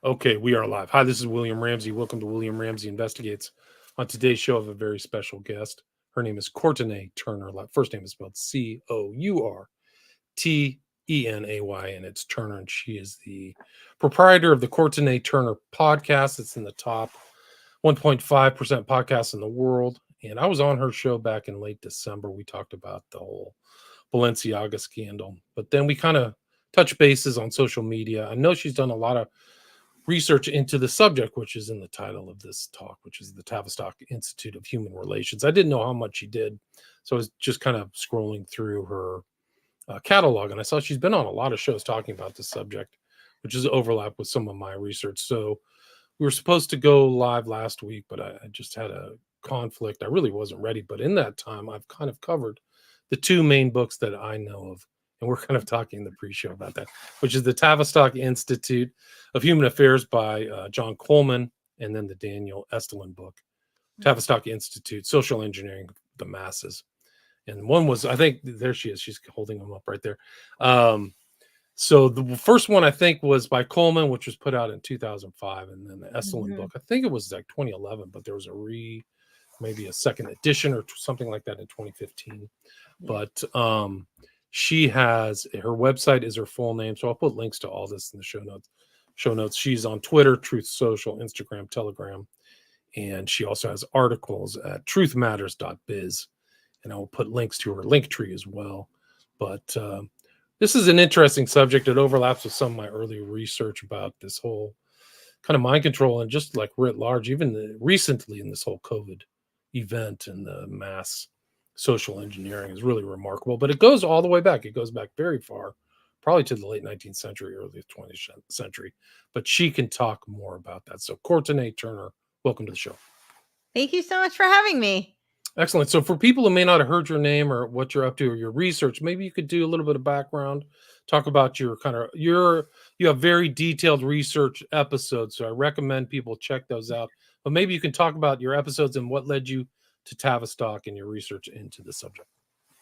Okay, we are live. Hi, this is William Ramsey. Welcome to William Ramsey Investigates. On today's show, I have a very special guest. Her name is Courtney Turner. First name is spelled Courtenay, and it's Turner. And she is the proprietor of the Courtney Turner podcast. It's in the top 1.5% podcast in the world. And I was on her show back in late December. We talked about the whole Balenciaga scandal, but then we kind of touched bases on social media. I know she's done a lot of research into the subject, which is in the title of this talk, which is the Tavistock Institute of Human Relations. I didn't know how much she did, so I was just kind of scrolling through her catalog, and I saw she's been on a lot of shows talking about this subject, which is overlap with some of my research. So we were supposed to go live last week, but I just had a conflict. I really wasn't ready, but in that time, I've kind of covered the two main books that I know of. And we're kind of talking in the pre-show about that, which is the Tavistock Institute of Human Affairs by John Coleman, and then the Daniel Estulin book, Tavistock Institute, Social Engineering the Masses. And one was, I think, there she is. She's holding them up right there. So the first one, I think, was by Coleman, which was put out in 2005. And then the Estulin book, I think it was like 2011, but there was maybe a second edition or something like that in 2015. But she has, her website is her full name, so I'll put links to all this in the show notes. She's on Twitter, Truth Social, Instagram, Telegram, and she also has articles at truthmatters.biz, and I will put links to her link tree as well. But this is an interesting subject. It overlaps with some of my early research about this whole kind of mind control and just like writ large, even recently in this whole COVID event and the mass social engineering is really remarkable. But it goes all the way back. It goes back very far, probably to the late 19th century, early 20th century. But she can talk more about that. So Courtney Turner, welcome to the show. Thank you so much for having me. Excellent. So for people who may not have heard your name or what you're up to or your research, maybe you could do a little bit of background, talk about your you have very detailed research episodes. So I recommend people check those out. But maybe you can talk about your episodes and what led you to Tavistock and your research into the subject.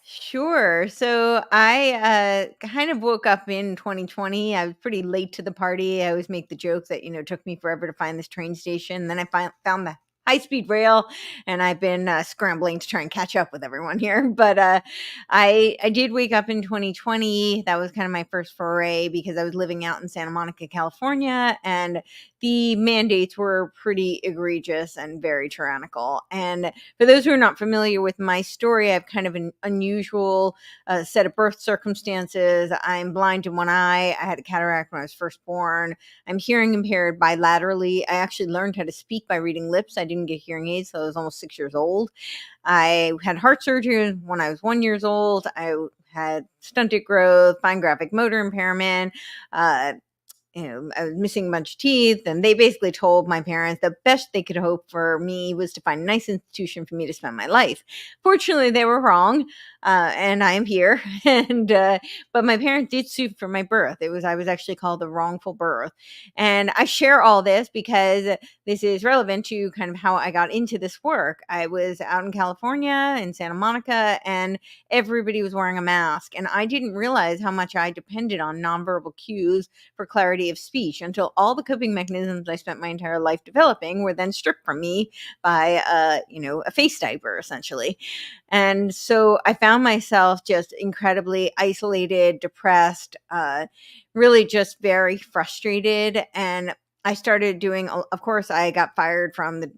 Sure. So I kind of woke up in 2020. I was pretty late to the party. I always make the joke that, it took me forever to find this train station. Then I found the high-speed rail, and I've been scrambling to try and catch up with everyone here. But I did wake up in 2020. That was kind of my first foray because I was living out in Santa Monica, California, and the mandates were pretty egregious and very tyrannical. And for those who are not familiar with my story, I have kind of an unusual set of birth circumstances. I'm blind in one eye. I had a cataract when I was first born. I'm hearing impaired bilaterally. I actually learned how to speak by reading lips. I didn't get hearing aids, so I was almost 6 years old. I had heart surgery when I was 1 year old. I had stunted growth, fine graphic motor impairment. I was missing a bunch of teeth, and they basically told my parents the best they could hope for me was to find a nice institution for me to spend my life. Fortunately, they were wrong, and I am here. But my parents did sue for my birth. I was actually called the wrongful birth, and I share all this because this is relevant to kind of how I got into this work. I was out in California in Santa Monica, and everybody was wearing a mask, and I didn't realize how much I depended on nonverbal cues for clarity of speech until all the coping mechanisms I spent my entire life developing were then stripped from me by a face diaper, essentially. And so I found myself just incredibly isolated, depressed, really just very frustrated. And I started doing, of course, I got fired from the,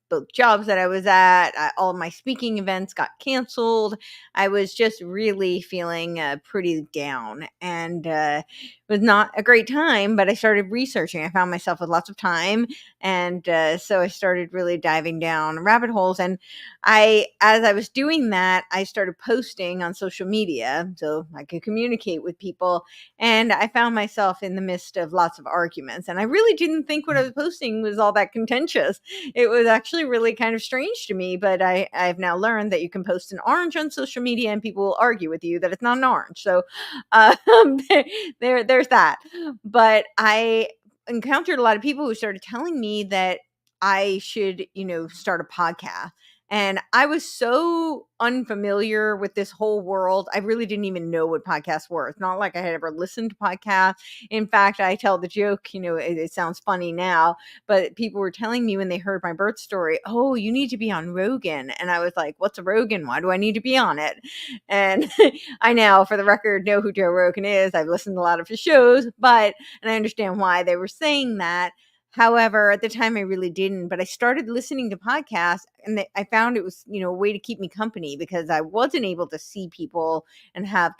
both jobs that I was at. All of my speaking events got canceled. I was just really feeling pretty down, and it was not a great time, but I started researching. I found myself with lots of time, and so I started really diving down rabbit holes. And as I was doing that, I started posting on social media so I could communicate with people, and I found myself in the midst of lots of arguments, and I really didn't think what I was posting was all that contentious. It was actually really kind of strange to me, but I've now learned that you can post an orange on social media and people will argue with you that it's not an orange. So there's that. But I encountered a lot of people who started telling me that I should, start a podcast. And I was so unfamiliar with this whole world. I really didn't even know what podcasts were. It's not like I had ever listened to podcasts. In fact, I tell the joke, it sounds funny now, but people were telling me when they heard my birth story, oh, you need to be on Rogan. And I was like, what's a Rogan? Why do I need to be on it? And I now, for the record, know who Joe Rogan is. I've listened to a lot of his shows, and I understand why they were saying that. However, at the time I really didn't, but I started listening to podcasts and I found it was, a way to keep me company because I wasn't able to see people and have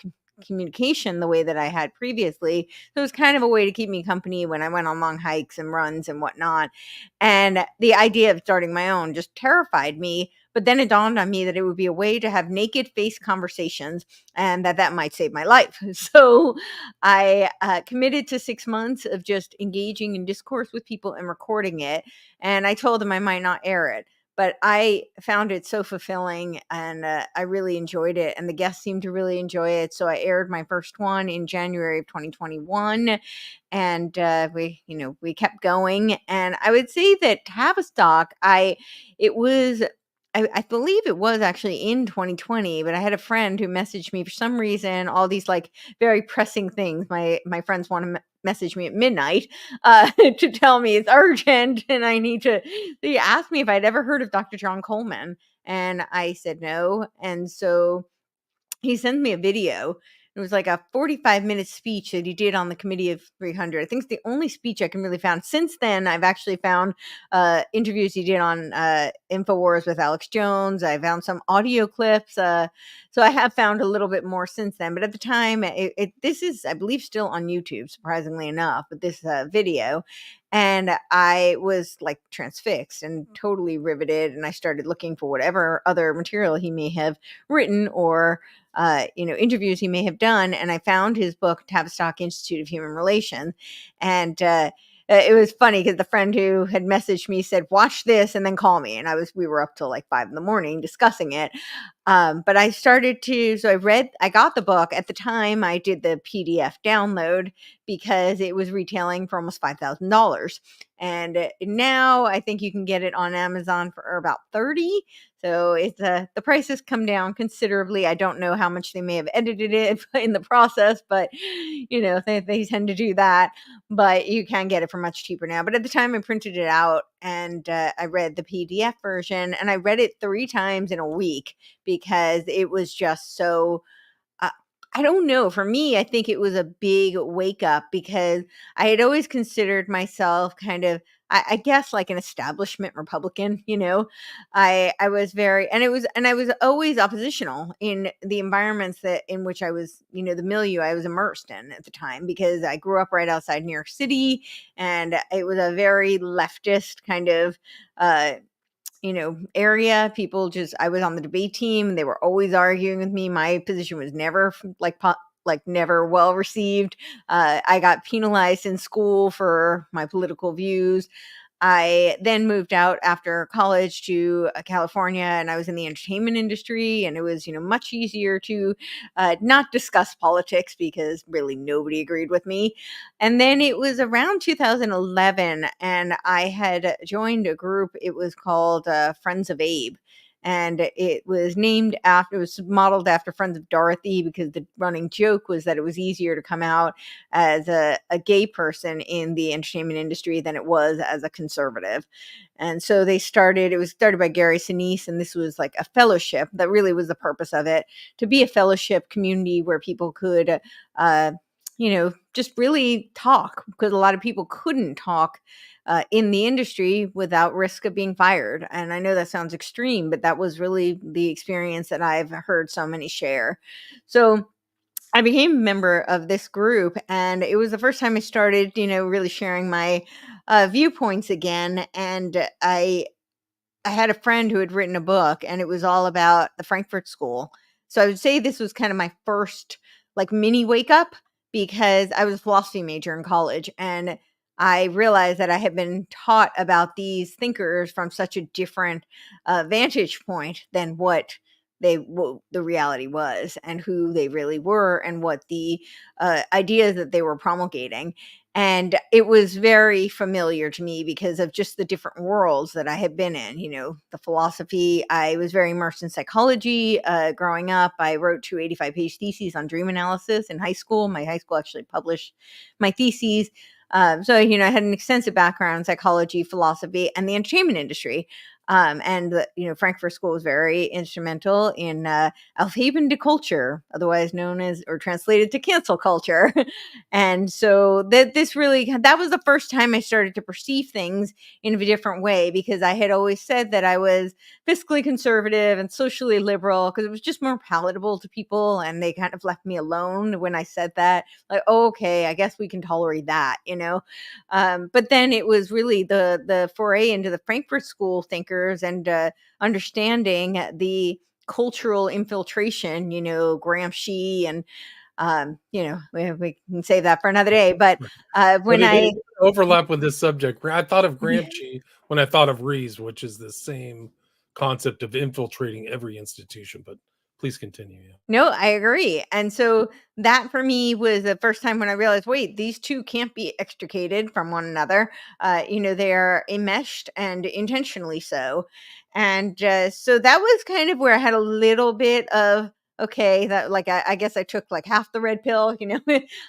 communication the way that I had previously. So it was kind of a way to keep me company when I went on long hikes and runs and whatnot. And the idea of starting my own just terrified me. But then it dawned on me that it would be a way to have naked face conversations and that might save my life. So I committed to 6 months of just engaging in discourse with people and recording it. And I told them I might not air it, but I found it so fulfilling and I really enjoyed it. And the guests seemed to really enjoy it. So I aired my first one in January of 2021. And we kept going. And I would say that Tavistock, I believe it was actually in 2020, but I had a friend who messaged me for some reason, all these like very pressing things. My friends want to message me at midnight to tell me it's urgent and I need to. They asked me if I'd ever heard of Dr. John Coleman, and I said no. And so he sent me a video. It was like a 45-minute speech that he did on the Committee of 300. I think it's the only speech I can really found. Since then, I've actually found interviews he did on InfoWars with Alex Jones. I found some audio clips. So I have found a little bit more since then. But at the time, this is, I believe, still on YouTube, surprisingly enough, but this video. And I was like transfixed and totally riveted. And I started looking for whatever other material he may have written or interviews he may have done. And I found his book, Tavistock Institute of Human Relations. And it was funny because the friend who had messaged me said, watch this and then call me. And we were up till like 5 a.m. discussing it. But I I got the book. At the time, I did the PDF download because it was retailing for almost $5,000. And now I think you can get it on Amazon for about $30. So it's the price has come down considerably. I don't know how much they may have edited it in the process, but they tend to do that. But you can get it for much cheaper now. But at the time, I printed it out and I read the PDF version, and I read it 3 times in a week because it was just so. I don't know. For me, I think it was a big wake up because I had always considered myself kind of, I guess, like an establishment Republican. I was and I was always oppositional in the environments in which I was, the milieu I was immersed in at the time, because I grew up right outside New York City, and it was a very leftist kind of, area. I was on the debate team. They were always arguing with me. My position was never never well received. I got penalized in school for my political views. I then moved out after college to California, and I was in the entertainment industry, and it was, much easier to not discuss politics because really nobody agreed with me. And then it was around 2011, and I had joined a group. It was called Friends of Abe. And it was modeled after Friends of Dorothy because the running joke was that it was easier to come out as a gay person in the entertainment industry than it was as a conservative. And so it was started by Gary Sinise, and this was like a fellowship. That really was the purpose of it, to be a fellowship community where people could, just really talk, because a lot of people couldn't talk in the industry without risk of being fired. And I know that sounds extreme, but that was really the experience that I've heard so many share. So I became a member of this group, and it was the first time I started, really sharing my viewpoints again. And I had a friend who had written a book, and it was all about the Frankfurt School. So I would say this was kind of my first like mini wake up, because I was a philosophy major in college, and I realized that I had been taught about these thinkers from such a different vantage point than what the reality was, and who they really were, and what the ideas that they were promulgating. And it was very familiar to me because of just the different worlds that I had been in. The philosophy, I was very immersed in psychology. Growing up, I wrote 285-page theses on dream analysis in high school. My high school actually published my theses. So, I had an extensive background in psychology, philosophy, and the entertainment industry. Frankfurt School was very instrumental in Aufheben de culture, otherwise known as, or translated to, cancel culture. And so that was the first time I started to perceive things in a different way, because I had always said that I was fiscally conservative and socially liberal because it was just more palatable to people, and they kind of left me alone when I said that. Like, oh, okay, I guess we can tolerate that, but then it was really the foray into the Frankfurt School thinkers and understanding the cultural infiltration, Gramsci and we can save that for another day. But when But it I is overlap with this subject. I thought of Gramsci when I thought of Rees, which is the same concept of infiltrating every institution. But please continue. Yeah. No, I agree. And so that for me was the first time when I realized, wait, these two can't be extricated from one another. They are enmeshed, and intentionally so. And so that was kind of where I had a little bit of, okay, that, like, I guess I took like half the red pill,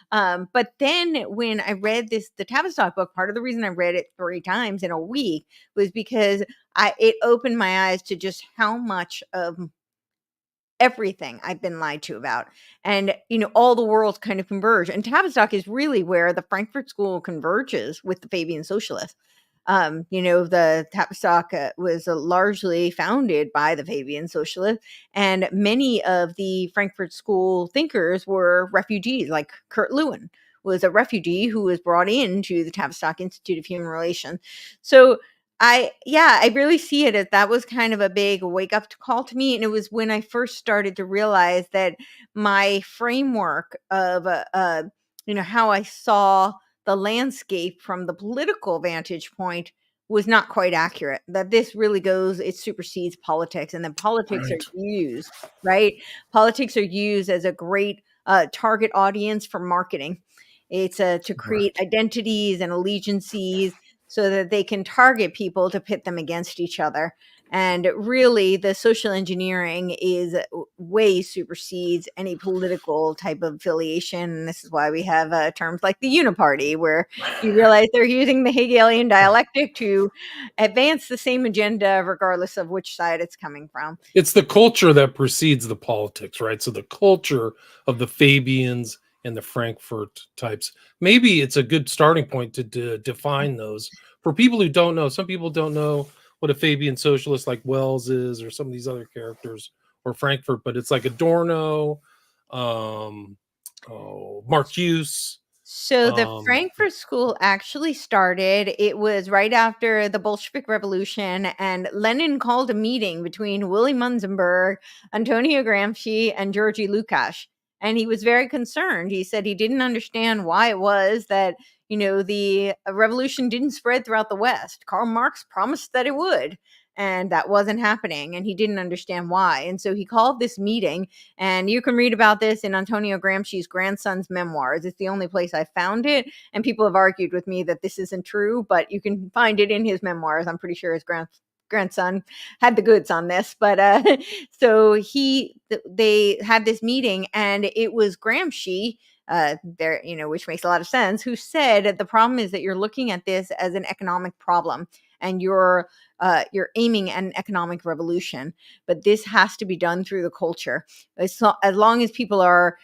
but then when I read the Tavistock book, part of the reason I read it 3 times in a week was because it opened my eyes to just how much of everything I've been lied to about. And, all the worlds kind of converge. And Tavistock is really where the Frankfurt School converges with the Fabian socialists. The Tavistock was largely founded by the Fabian socialists, and many of the Frankfurt School thinkers were refugees, like Kurt Lewin was a refugee who was brought into the Tavistock Institute of Human Relations. So I really see it as that was kind of a big wake up call to me. And it was when I first started to realize that my framework of, how I saw the landscape from the political vantage point was not quite accurate. That this really it supersedes politics, and then politics Right. are used, right? Politics are used as a great target audience for marketing. It's to create Right. identities and allegiances so that they can target people to pit them against each other. And really, the social engineering is way supersedes any political type of affiliation. And this is why we have terms like the uniparty, where you realize they're using the Hegelian dialectic to advance the same agenda, regardless of which side it's coming from. It's the culture that precedes the politics, right? So the culture of the Fabians and the Frankfurt types. Maybe it's a good starting point to define those for people who don't know. Some people don't know what a Fabian socialist like Wells is, or some of these other characters, or Frankfurt, but it's like Adorno, Marcuse. So the Frankfurt School actually started, it was right after the Bolshevik Revolution, and Lenin called a meeting between Willy Munzenberg, Antonio Gramsci, and Georgy Lukács. And he was very concerned. He said he didn't understand why it was that, the revolution didn't spread throughout the West. Karl Marx promised that it would, and that wasn't happening, and he didn't understand why. And so he called this meeting, and you can read about this in Antonio Gramsci's grandson's memoirs. It's the only place I found it, and people have argued with me that this isn't true, but you can find it in his memoirs. I'm pretty sure his grandson had the goods on this. But so they had this meeting, and it was Gramsci there, which makes a lot of sense, who said the problem is that you're looking at this as an economic problem, and you're aiming at an economic revolution, but this has to be done through the culture. As long as people are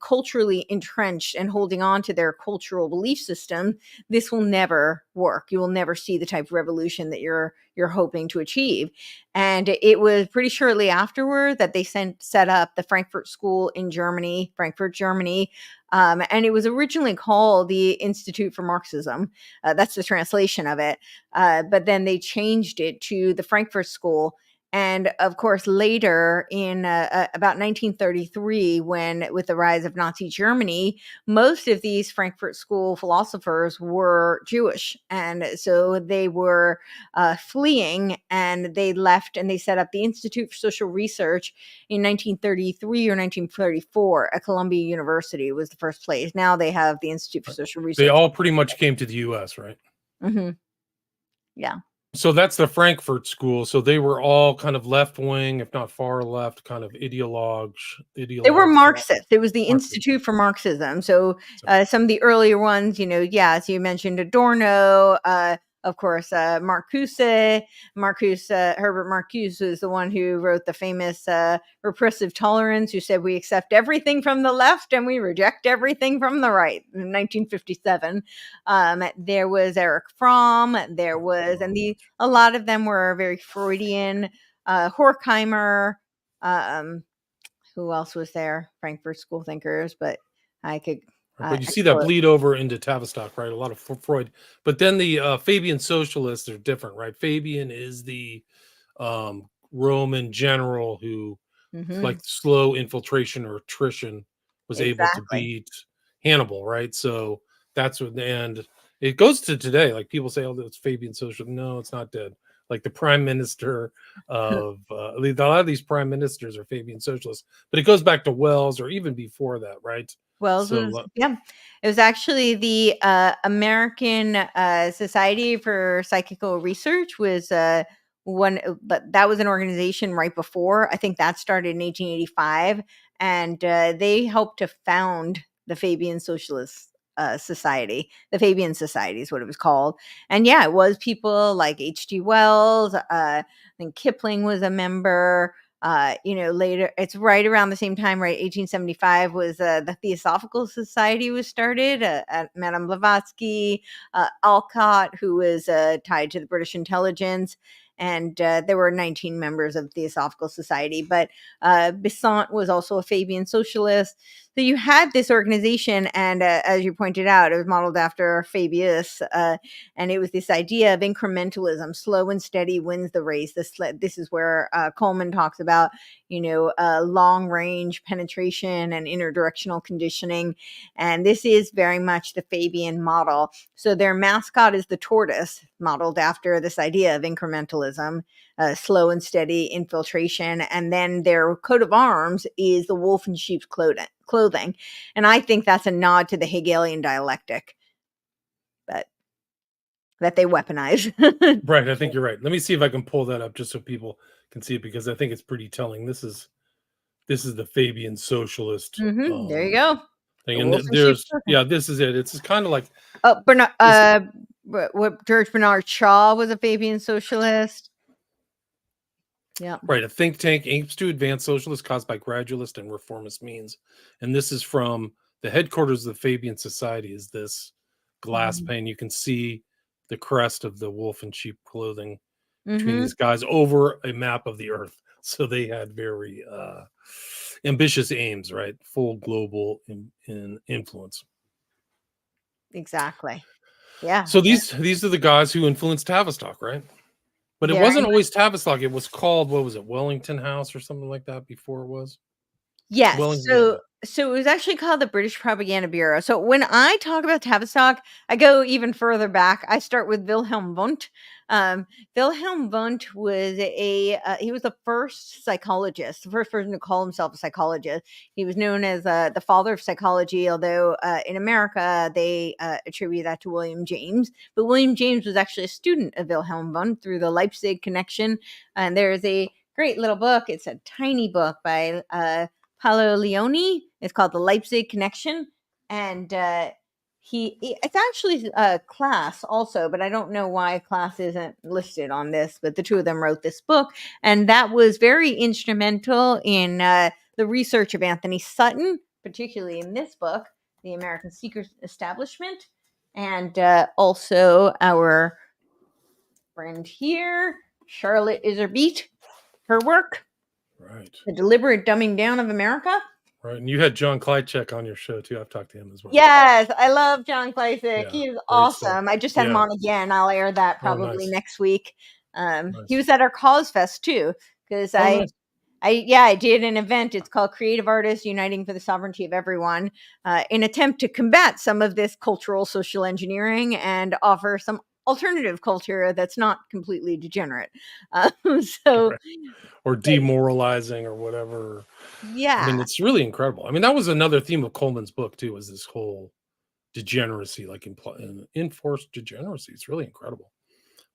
culturally entrenched and holding on to their cultural belief system, this will never work. You will never see the type of revolution that you're hoping to achieve. And it was pretty shortly afterward that they set up the Frankfurt School in Germany, Frankfurt, Germany. And it was originally called the Institute for Marxism. That's the translation of it. But then they changed it to the Frankfurt School. And of course, later in about 1933, when with the rise of Nazi Germany, most of these Frankfurt School philosophers were Jewish, and so they were fleeing, and they left, and they set up the Institute for Social Research in 1933 or 1934 at Columbia University. Was the first place. Now they have the Institute for Social Research. They all pretty much came to the U.S., right? Mm-hmm. Yeah. So that's the Frankfurt School. So they were all kind of left wing, if not far left, kind of ideologues. They were Marxists. It was the Institute for Marxism. So some of the earlier ones, so you mentioned Adorno, of course, Marcuse. Herbert Marcuse is the one who wrote the famous Repressive Tolerance, who said we accept everything from the left and we reject everything from the right in 1957. There was Erich Fromm. There was, and a lot of them were very Freudian. Horkheimer. Who else was there? Frankfurt School thinkers, but I could. But you see that bleed over into Tavistock, right? A lot of Freud. But then the Fabian socialists are different, right? Fabian is the Roman general who, like slow infiltration or attrition, was able to beat Hannibal, right? So that's what, and it goes to today. Like people say, oh, it's Fabian social. No, it's not dead. Like the prime minister of a lot of these prime ministers are Fabian socialists, but it goes back to Wells or even before that, right? Wells it was actually the American Society for Psychical Research was one, but that was an organization right before. I think that started in 1885, and they helped to found the Fabian Socialist Society. The Fabian Society is what it was called. And yeah, it was people like H.G. Wells. I think Kipling was a member. Later, it's right around the same time, right? 1875 was the Theosophical Society was started. Madame Blavatsky, Alcott, who was tied to the British intelligence. And there were 19 members of the Theosophical Society, but Besant was also a Fabian socialist. So you had this organization, and as you pointed out, it was modeled after Fabius, and it was this idea of incrementalism, slow and steady wins the race. This is where Coleman talks about, long range penetration and interdirectional conditioning, and this is very much the Fabian model. So their mascot is the tortoise, modeled after this idea of incrementalism, slow and steady infiltration, and then their coat of arms is the wolf in sheep's clothing. And I think that's a nod to the Hegelian dialectic, but that they weaponize. Right, I think you're right. Let me see if I can pull that up just so people can see it, because I think it's pretty telling. This is the Fabian socialist. There you go. Thing. And this is it. It's kind of like George Bernard Shaw was a Fabian socialist. Yeah. Right. A think tank aims to advance socialist cause by gradualist and reformist means. And this is from the headquarters of the Fabian Society, is this glass pane. You can see the crest of the wolf in sheep clothing between these guys over a map of the earth. So they had very ambitious aims, right? Full global influence. Exactly. Yeah. So these are the guys who influenced Tavistock, right? But it wasn't always Tavistock. It was called, what was it, Wellington House or something like that before it was? Yes. So it was actually called the British Propaganda Bureau. So when I talk about Tavistock, I go even further back. I start with Wilhelm Wundt. Wilhelm Wundt was he was the first psychologist, the first person to call himself a psychologist. He was known as the father of psychology, although in America they attribute that to William James. But William James was actually a student of Wilhelm Wundt through the Leipzig connection. And there's a great little book. It's a tiny book by Paolo Leone. It's called The Leipzig Connection. And it's actually a class also, but I don't know why class isn't listed on this, but the two of them wrote this book. And that was very instrumental in the research of Anthony Sutton, particularly in this book, The American Secret Establishment. And also our friend here, Charlotte Iserbyt, her work. Right. The Deliberate Dumbing Down of America. Right. And you had John Kleitchek on your show too. I've talked to him as well. Yes, I love John Kleitchek. Yeah, he is awesome. Stuff. I just had him on again. I'll air that probably nice. Next week. He was at our Cause Fest too. because Oh, nice. I did an event. It's called Creative Artists Uniting for the Sovereignty of Everyone, in attempt to combat some of this cultural social engineering and offer some alternative culture that's not completely degenerate. So, Right. Or demoralizing or whatever. I mean, yeah, it's really incredible. I mean, that was another theme of Coleman's book too, was this whole degeneracy, like enforced degeneracy. It's really incredible.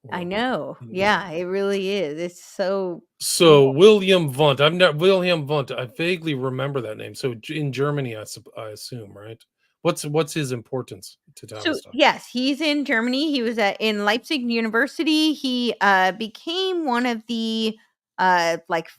I Or, know. you know. Yeah, it really is. It's so So cool. William Wundt, I've never Wilhelm Wundt. I vaguely remember that name. So in Germany, I assume, right? What's his importance to So Tavistock? yes, he's in Germany. He was in Leipzig University. He became one of the like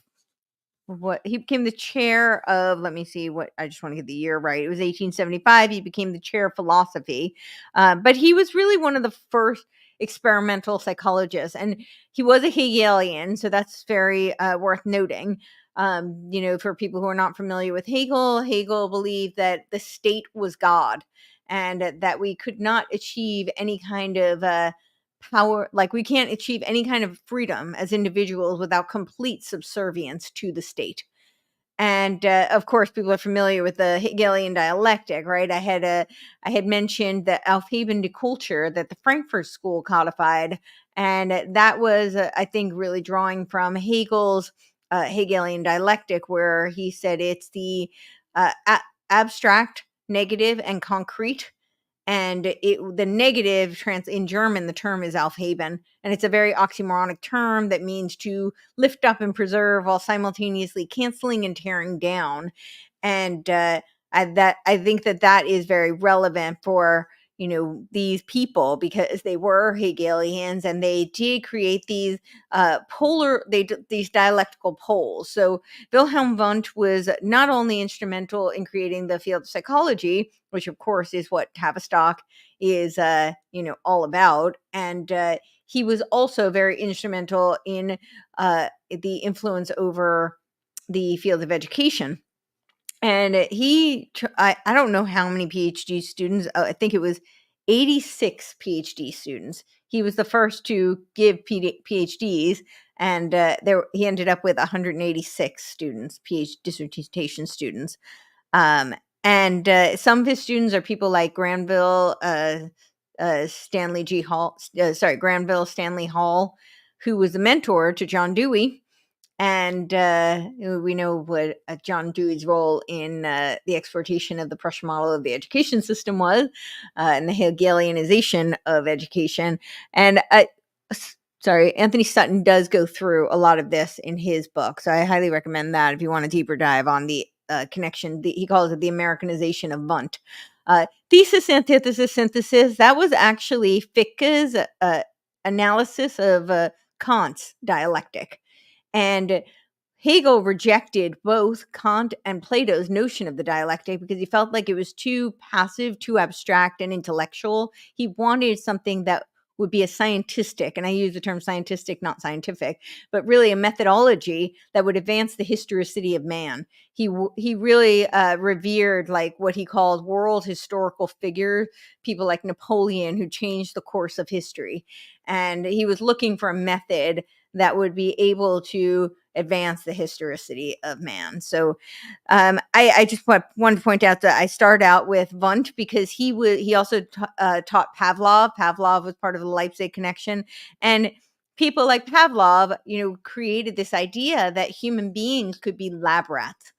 what he became the chair of, let me see, what I just want to get the year right, it was 1875. He became the chair of philosophy, but he was really one of the first experimental psychologists, and he was a Hegelian, so that's very worth noting. For people who are not familiar with Hegel believed that the state was God, and that we could not achieve any kind of power, like we can't achieve any kind of freedom as individuals without complete subservience to the state. And of course people are familiar with the Hegelian dialectic, right? I had mentioned the Aufheben de culture that the Frankfurt School codified, and that was I think really drawing from Hegel's Hegelian dialectic, where he said it's the abstract, negative, and concrete. And the negative trans in German, the term is Aufheben, and it's a very oxymoronic term that means to lift up and preserve while simultaneously canceling and tearing down. And I think that is very relevant for these people, because they were Hegelians and they did create these these dialectical poles. So Wilhelm Wundt was not only instrumental in creating the field of psychology, which of course is what Tavistock is, all about, and he was also very instrumental in the influence over the field of education. And I don't know how many PhD students. I think it was 86 PhD students. He was the first to give PhDs, and he ended up with 186 students, PhD dissertation students. Um, and some of his students are people like Granville Stanley Hall, who was a mentor to John Dewey. And we know what John Dewey's role in the exploitation of the Prussian model of the education system was, and the Hegelianization of education. And Anthony Sutton does go through a lot of this in his book, so I highly recommend that if you want a deeper dive on the connection. He calls it the Americanization of Wundt. Thesis, antithesis, synthesis. That was actually Fichte's analysis of Kant's dialectic. And Hegel rejected both Kant and Plato's notion of the dialectic because he felt like it was too passive, too abstract, and intellectual. He wanted something that would be a scientific, and I use the term scientific, not scientific, but really a methodology that would advance the historicity of man. He really revered, like, what he called world historical figures, people like Napoleon, who changed the course of history. And he was looking for a method that would be able to advance the historicity of man. So I just wanted to point out that I started out with Wundt because he also taught Pavlov. Pavlov was part of the Leipzig connection, and people like Pavlov, created this idea that human beings could be lab rats.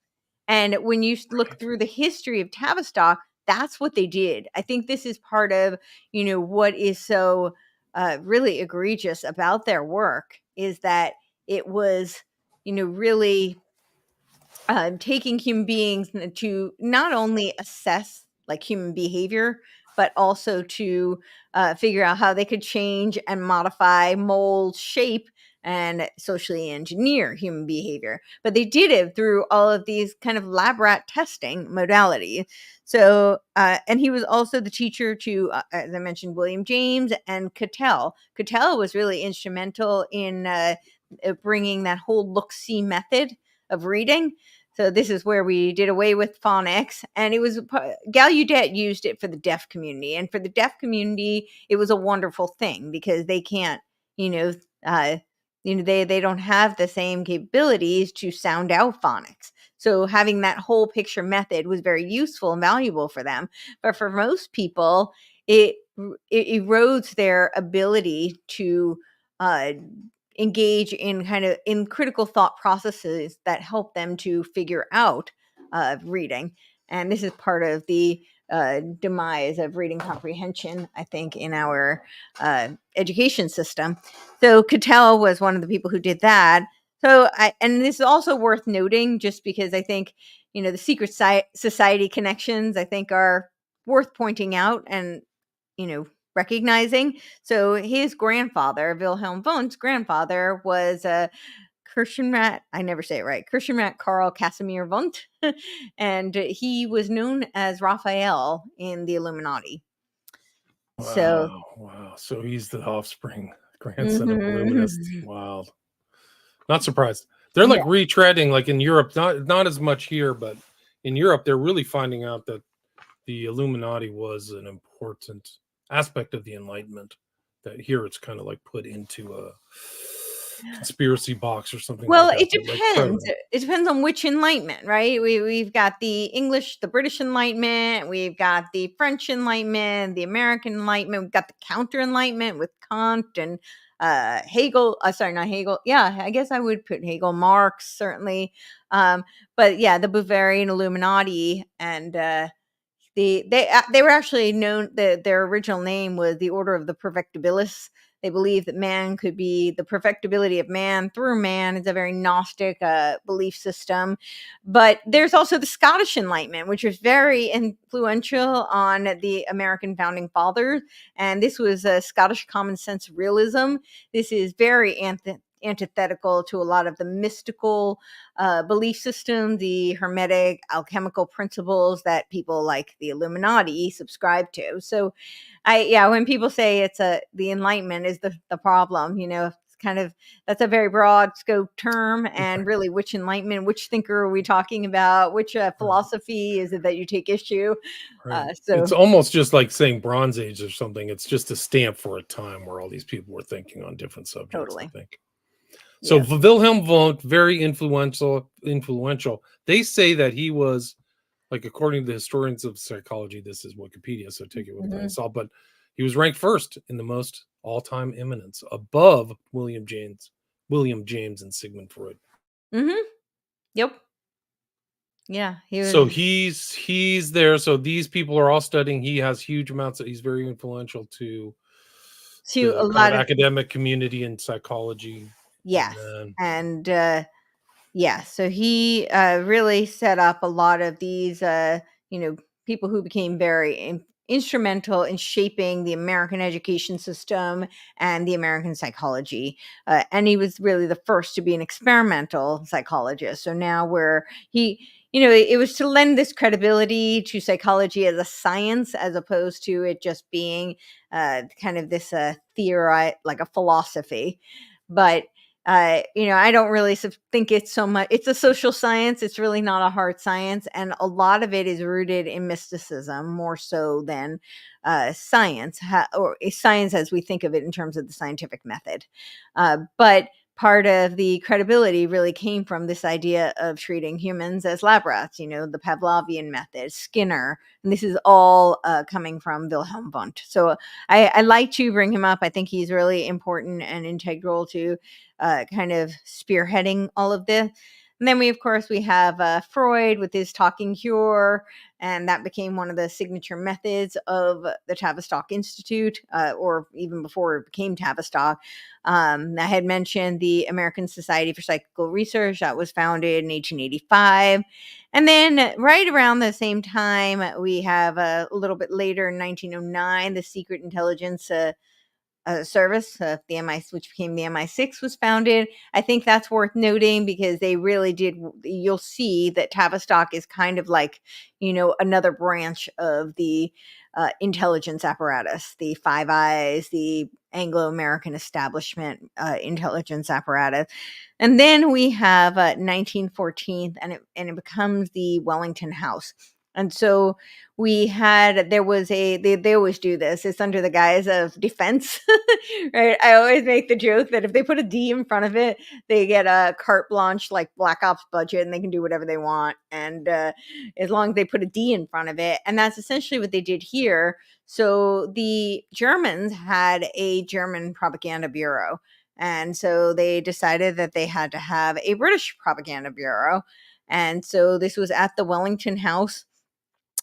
And when you look through the history of Tavistock, that's what they did. I think this is part of, what is so really egregious about their work, is that it was, really taking human beings to not only assess like human behavior, but also to figure out how they could change and modify, mold, shape, and socially engineer human behavior. But they did it through all of these kind of lab rat testing modalities. So, and he was also the teacher to, as I mentioned, William James and Cattell. Cattell was really instrumental in bringing that whole look-see method of reading. So this is where we did away with phonics, and it was Gallaudet used it for the deaf community, and for the deaf community, it was a wonderful thing because they can't, you know, uh, they don't have the same capabilities to sound out phonics. So having that whole picture method was very useful and valuable for them. But for most people, it erodes their ability to uh, engage in kind of in critical thought processes that help them to figure out reading. And this is part of the demise of reading comprehension, I think, in our education system. So Cattell was one of the people who did that. So and this is also worth noting, just because I think, the secret society connections, I think, are worth pointing out and, recognizing. So his grandfather, Wilhelm Wundt's grandfather, was a Kirchenrat, I never say it right, Kirchenrat Karl Casimir Wundt, and he was known as Raphael in the Illuminati. So, Wow. So he's the offspring, grandson of Illuminists. Wild. Not surprised. They're like retreading, like in Europe, not as much here, but in Europe, they're really finding out that the Illuminati was an important aspect of the Enlightenment. That here it's kind of like put into a conspiracy box or something. Well, like that. it depends. It depends on which Enlightenment, right? We've got the British Enlightenment, we've got the French Enlightenment, the American Enlightenment, we've got the Counter Enlightenment with Kant and Hegel. Sorry, not Hegel. Yeah, I guess I would put Hegel, Marx, certainly. But yeah, the Bavarian Illuminati, and they were actually known. Their original name was the Order of the Perfectibilists. They believe that man could be the perfectibility of man through man. It's a very Gnostic belief system. But there's also the Scottish Enlightenment, which was very influential on the American founding fathers. And this was a Scottish common sense realism. This is very antithetical to a lot of the mystical belief system, the hermetic alchemical principles that people like the Illuminati subscribe to. So when people say it's the Enlightenment is the problem, it's kind of, that's a very broad scope term. And really, which Enlightenment, which thinker are we talking about? Which philosophy is it that you take issue? Right. So it's almost just like saying Bronze Age or something. It's just a stamp for a time where all these people were thinking on different subjects. Totally. I think. So Wilhelm Wundt, very influential. They say that he was, like, according to historians of psychology, this is Wikipedia, so take it with a grain of salt, but he was ranked first in the most all-time eminence, above William James and Sigmund Freud. Yep. Yeah. So he's there. So these people are all studying. He has huge amounts he's very influential to a lot of academic community in psychology. Yes. So he really set up a lot of these, people who became very instrumental in shaping the American education system and the American psychology. And he was really the first to be an experimental psychologist. So now it was to lend this credibility to psychology as a science, as opposed to it just being kind of this theory, like a philosophy. But I don't really think it's so much. It's a social science. It's really not a hard science. And a lot of it is rooted in mysticism more so than science, or science as we think of it in terms of the scientific method. But part of the credibility really came from this idea of treating humans as lab rats, the Pavlovian method, Skinner. And this is all coming from Wilhelm Wundt. So I like to bring him up. I think he's really important and integral to kind of spearheading all of this. And then we have Freud with his talking cure, and that became one of the signature methods of the Tavistock Institute, or even before it became Tavistock. I had mentioned the American Society for Psychical Research that was founded in 1885. And then right around the same time, we have a little bit later in 1909, the Secret Intelligence Service, the which became the MI6, was founded. I think that's worth noting because they really did. You'll see that Tavistock is kind of like, another branch of the intelligence apparatus, the Five Eyes, the Anglo-American establishment intelligence apparatus. And then we have 1914, and it becomes the Wellington House. And so they always do this. It's under the guise of defense, right? I always make the joke that if they put a D in front of it, they get a carte blanche like Black Ops budget and they can do whatever they want. And as long as they put a D in front of it. And that's essentially what they did here. So the Germans had a German propaganda bureau. And so they decided that they had to have a British propaganda bureau. And so this was at the Wellington House,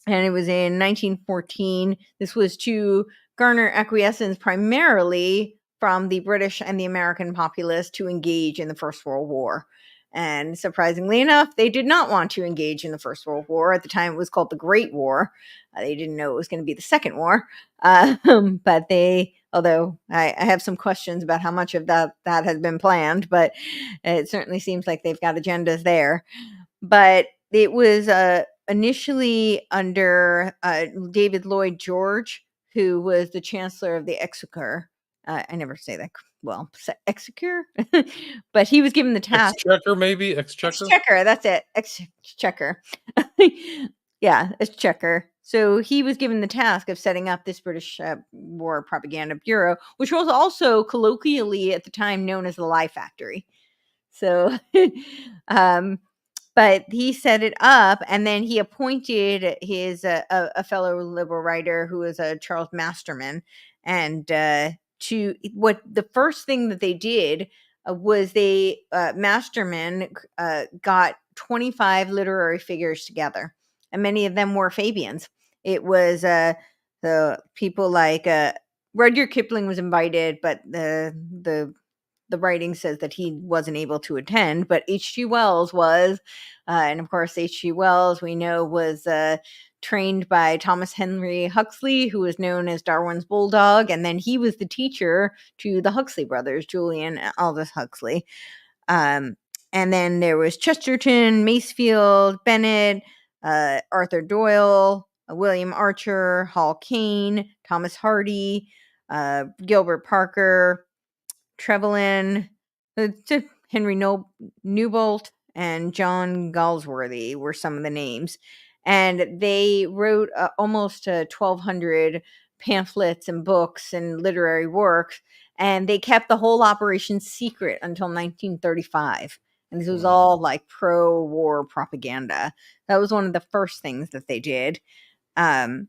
and it was in 1914. This was to garner acquiescence primarily from the British and the American populace to engage in the First World War. And surprisingly enough, they did not want to engage in the First World War. At the time, it was called the Great War. They didn't know it was going to be the Second War. But although I have some questions about how much of that has been planned, but it certainly seems like they've got agendas there. But it was initially under David Lloyd George, who was the Chancellor of the Exchequer. I never say that well, Exchequer, but he was given the task. Exchequer, maybe? Exchequer, that's it. Exchequer. Yeah, Exchequer. So he was given the task of setting up this British War Propaganda Bureau, which was also colloquially at the time known as the Lie Factory. So, but he set it up, and then he appointed his a fellow liberal writer who was Charles Masterman, and to what the first thing that they did was Masterman got 25 literary figures together, and many of them were Fabians. It was the people like Rudyard Kipling was invited, but the writing says that he wasn't able to attend, but H.G. Wells was, and of course H.G. Wells we know was trained by Thomas Henry Huxley, who was known as Darwin's bulldog, and then he was the teacher to the Huxley brothers, Julian and Aldous Huxley. And then there was Chesterton, Masefield, Bennett, Arthur Doyle, William Archer, Hall Caine, Thomas Hardy, Gilbert Parker, Trevelyan, Henry Newbolt, and John Galsworthy were some of the names. And they wrote almost 1,200 pamphlets and books and literary works, and they kept the whole operation secret until 1935. And this was all like pro-war propaganda. That was one of the first things that they did. So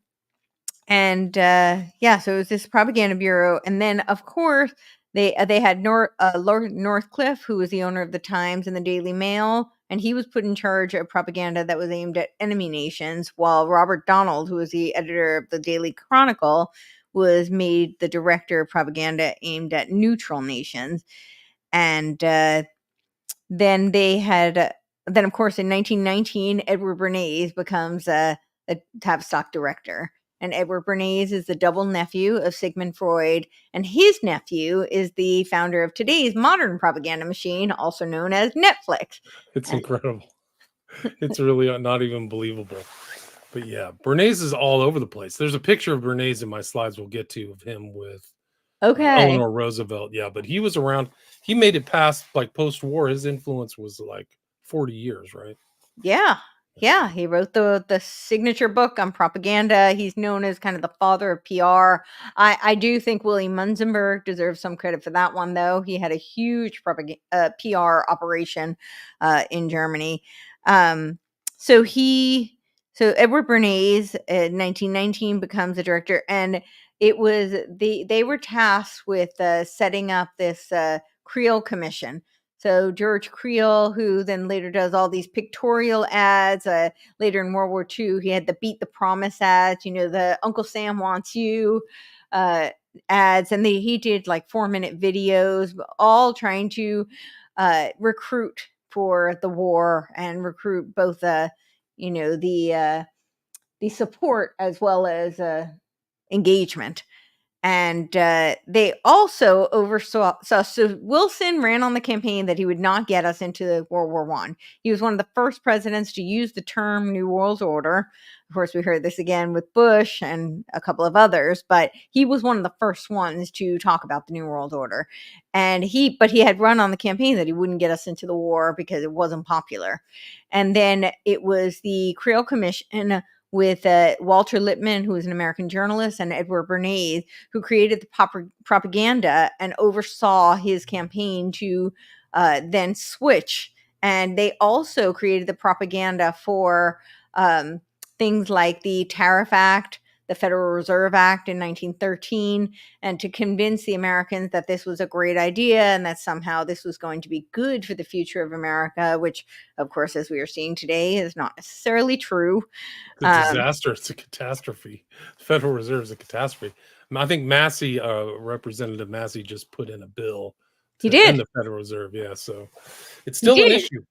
it was this propaganda bureau. And then, of course, they had Lord Northcliffe, who was the owner of the Times and the Daily Mail, and he was put in charge of propaganda that was aimed at enemy nations, while Robert Donald, who was the editor of the Daily Chronicle, was made the director of propaganda aimed at neutral nations. And then of course, in 1919, Edward Bernays becomes the Tavistock director. And Edward Bernays is the double nephew of Sigmund Freud, and his nephew is the founder of today's modern propaganda machine, also known as Netflix. It's incredible. It's really not even believable. But yeah, Bernays is all over the place. There's a picture of Bernays in my slides we'll get to of him with Eleanor Roosevelt. Yeah, but he was around. He made it past like post-war. His influence was like 40 years, right? Yeah. Yeah, he wrote the signature book on propaganda. He's known as kind of the father of PR. I do think Willy Munzenberg deserves some credit for that one, though. He had a huge PR operation in Germany. So Edward Bernays in 1919 becomes the director, and it was they were tasked with setting up this Creel Commission. So George Creel, who then later does all these pictorial ads, later in World War II, he had the Beat the Promise ads, the Uncle Sam Wants You ads, and he did like 4-minute videos, all trying to recruit for the war and recruit both the support as well as engagement. And they also oversaw. So Wilson ran on the campaign that he would not get us into World War I. He was one of the first presidents to use the term New World Order. Of course, we heard this again with Bush and a couple of others, but he was one of the first ones to talk about the New World Order. And he had run on the campaign that he wouldn't get us into the war because it wasn't popular. And then it was the Creel Commission with Walter Lippmann, who was an American journalist, and Edward Bernays, who created the propaganda and oversaw his campaign to then switch. And they also created the propaganda for things like the Tariff Act, the Federal Reserve Act in 1913, and to convince the Americans that this was a great idea and that somehow this was going to be good for the future of America, which, of course, as we are seeing today, is not necessarily true. It's a disaster. It's a catastrophe. The Federal Reserve is a catastrophe. I think Massey, Representative Massey, just put in a bill He to end did. the Federal Reserve. Yeah, so it's still an issue.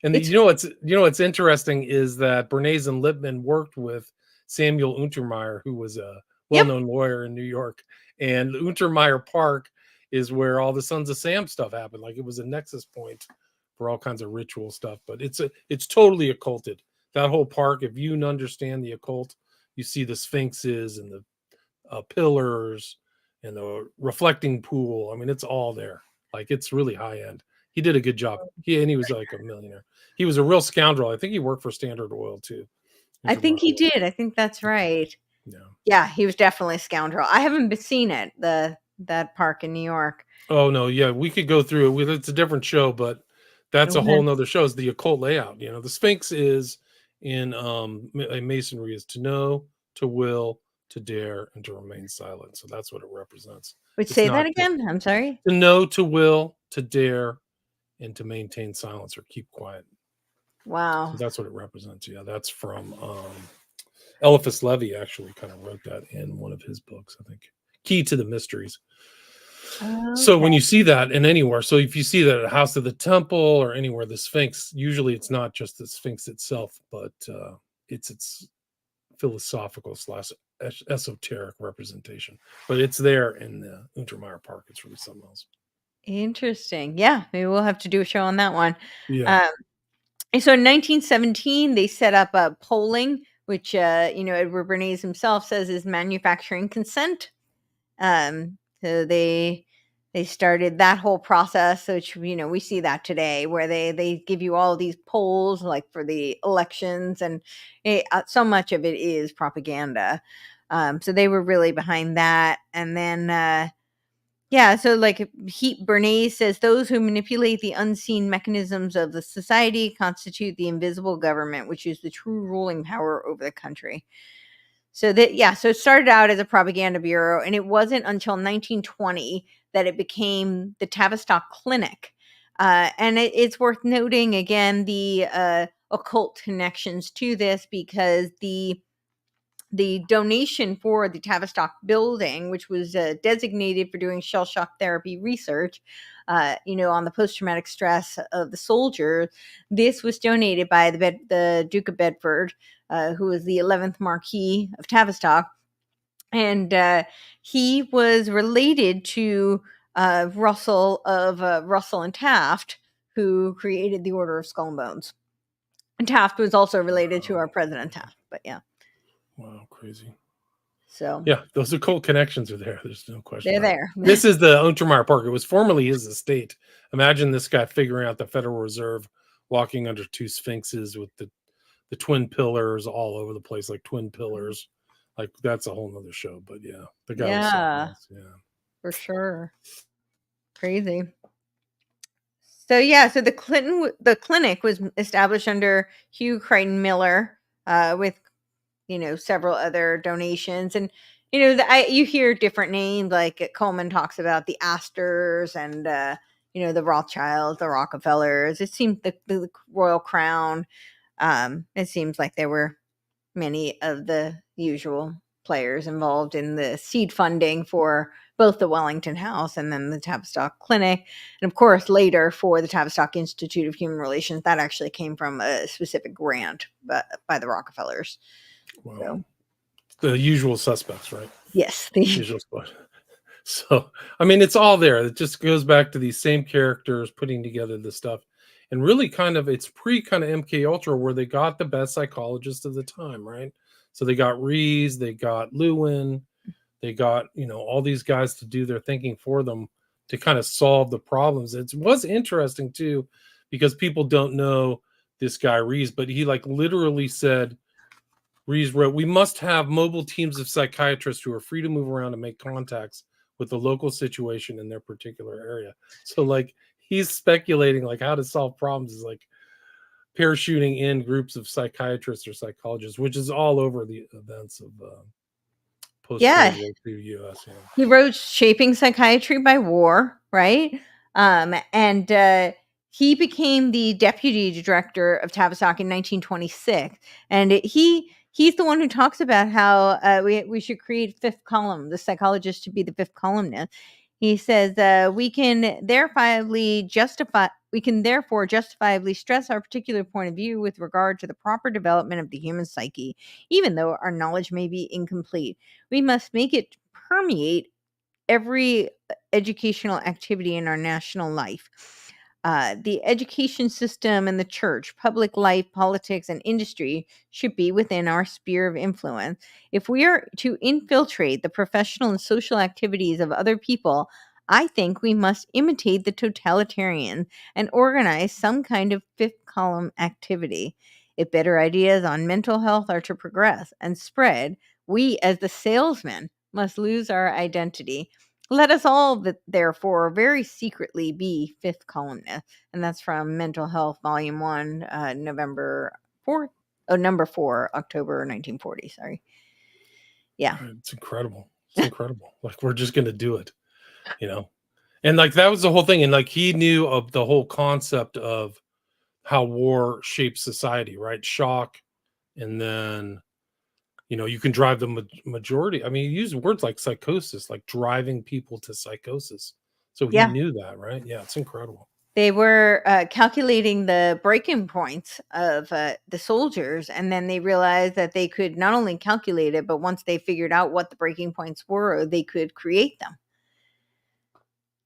And what's interesting is that Bernays and Lippmann worked with Samuel Untermeyer, who was a well-known lawyer in New York. And Untermeyer Park is where all the Sons of Sam stuff happened. Like, it was a nexus point for all kinds of ritual stuff. But it's totally occulted. That whole park, if you understand the occult, you see the sphinxes and the pillars and the reflecting pool. I mean, it's all there. Like, it's really high end. He did a good job. He was like a millionaire. He was a real scoundrel. I think he worked for Standard Oil too. I think he did. I think that's right. Yeah, he was definitely a scoundrel. I haven't seen it, that park in New York. Oh no, yeah, we could go through it. It's a different show, but that's a whole nother show. Is the occult layout. The Sphinx is in Masonry is to know, to will, to dare, and to remain silent. So that's what it represents. Would say that again? I'm sorry. To know, to will, to dare, and to maintain silence or keep quiet. Wow. So that's what it represents. Yeah, that's from Eliphas Levi actually kind of wrote that in one of his books, I think. Key to the Mysteries. Okay. So when you see that in anywhere, so if you see that at a House of the Temple or anywhere, the Sphinx, usually it's not just the Sphinx itself, but it's its philosophical / esoteric representation. But it's there in the Untermeyer Park. It's really something else. Interesting. Yeah, maybe we'll have to do a show on that one. Yeah. And so in 1917, they set up a polling, which Edward Bernays himself says is manufacturing consent. So they started that whole process, which we see that today, where they give you all these polls like for the elections, and so much of it is propaganda. So they were really behind that, and then. So like Bernays says, those who manipulate the unseen mechanisms of the society constitute the invisible government, which is the true ruling power over the country. So so it started out as a propaganda bureau, and it wasn't until 1920 that it became the Tavistock Clinic. And it's worth noting again the occult connections to this, because the donation for the Tavistock building, which was designated for doing shell shock therapy research, on the post-traumatic stress of the soldiers, this was donated by the Duke of Bedford, who was the 11th Marquis of Tavistock. And he was related to Russell and Taft, who created the Order of Skull and Bones. And Taft was also related to our President Taft, but yeah. Wow, crazy. So yeah, those occult connections are there. There's no question. They're there. This is the Untermeyer Park. It was formerly his estate. Imagine this guy figuring out the Federal Reserve, walking under two sphinxes with the twin pillars all over the place, like twin pillars. Like, that's a whole nother show. But yeah, the guy was something else. Yeah, for sure. Crazy. So so the clinic was established under Hugh Crichton Miller, with several other donations, and you hear different names, like Coleman talks about the Astors and the Rothschilds, the Rockefellers. It seemed the Royal Crown. It seems like there were many of the usual players involved in the seed funding for both the Wellington House and then the Tavistock Clinic. And of course, later for the Tavistock Institute of Human Relations, that actually came from a specific grant by the Rockefellers. Wow. So, the usual suspects, right? Yes. The usual suspects. So, I mean, it's all there. It just goes back to these same characters putting together the stuff. And really it's pre kind of MK Ultra, where they got the best psychologists of the time, right? So they got Rees, they got Lewin, they got, all these guys to do their thinking for them to kind of solve the problems. It was interesting too, because people don't know this guy Rees, but he like literally said, Rees wrote, "We must have mobile teams of psychiatrists who are free to move around and make contacts with the local situation in their particular area." So like he's speculating like how to solve problems is like parachuting in groups of psychiatrists or psychologists, which is all over the events of Yeah. post-World War II US. Yeah. He wrote Shaping Psychiatry by War, right? And he became the deputy director of Tavistock in 1926. And he's the one who talks about how we should create fifth column, the psychologist to be the fifth columnist. He says we can therefore justifiably stress our particular point of view with regard to the proper development of the human psyche, even though our knowledge may be incomplete. We must make it permeate every educational activity in our national life. The education system and the church, public life, politics, and industry should be within our sphere of influence. If we are to infiltrate the professional and social activities of other people, I think we must imitate the totalitarian and organize some kind of fifth column activity. If better ideas on mental health are to progress and spread, we, as the salesmen, must lose our identity. Let us all, therefore, very secretly be fifth columnists. And that's from Mental Health, Volume 1, November 4th. Oh, number 4, October 1940. Sorry. Yeah. It's incredible. It's incredible. Like we're just gonna do it, you know. And like that was the whole thing. And like he knew of the whole concept of how war shapes society, right? Shock, and then you can drive the majority. I mean, he used words like psychosis, like driving people to psychosis. So he Yeah. knew that, right? Yeah, it's incredible. They were calculating the breaking points of the soldiers, and then they realized that they could not only calculate it, but once they figured out what the breaking points were, they could create them,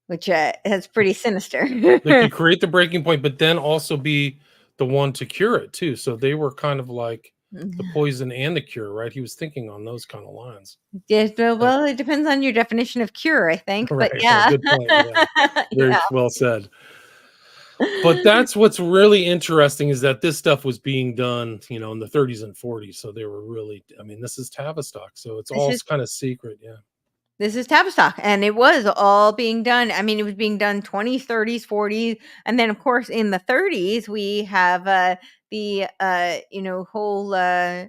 which is pretty sinister. They could create the breaking point, but then also be the one to cure it too. So they were kind of like the poison and the cure, right? He was thinking on those kind of lines. Yes, well, it depends on your definition of cure, I think. Right. But yeah. Good point. Yeah. Very Yeah. well said. But that's what's really interesting is that this stuff was being done, in the 30s and 40s. So they were really, I mean, this is Tavistock. So it's all kind of secret. Yeah. This is Tavistock, and it was all being done. I mean, it was being done 20s, 30s, 40s, and then of course in the 30s we have the whole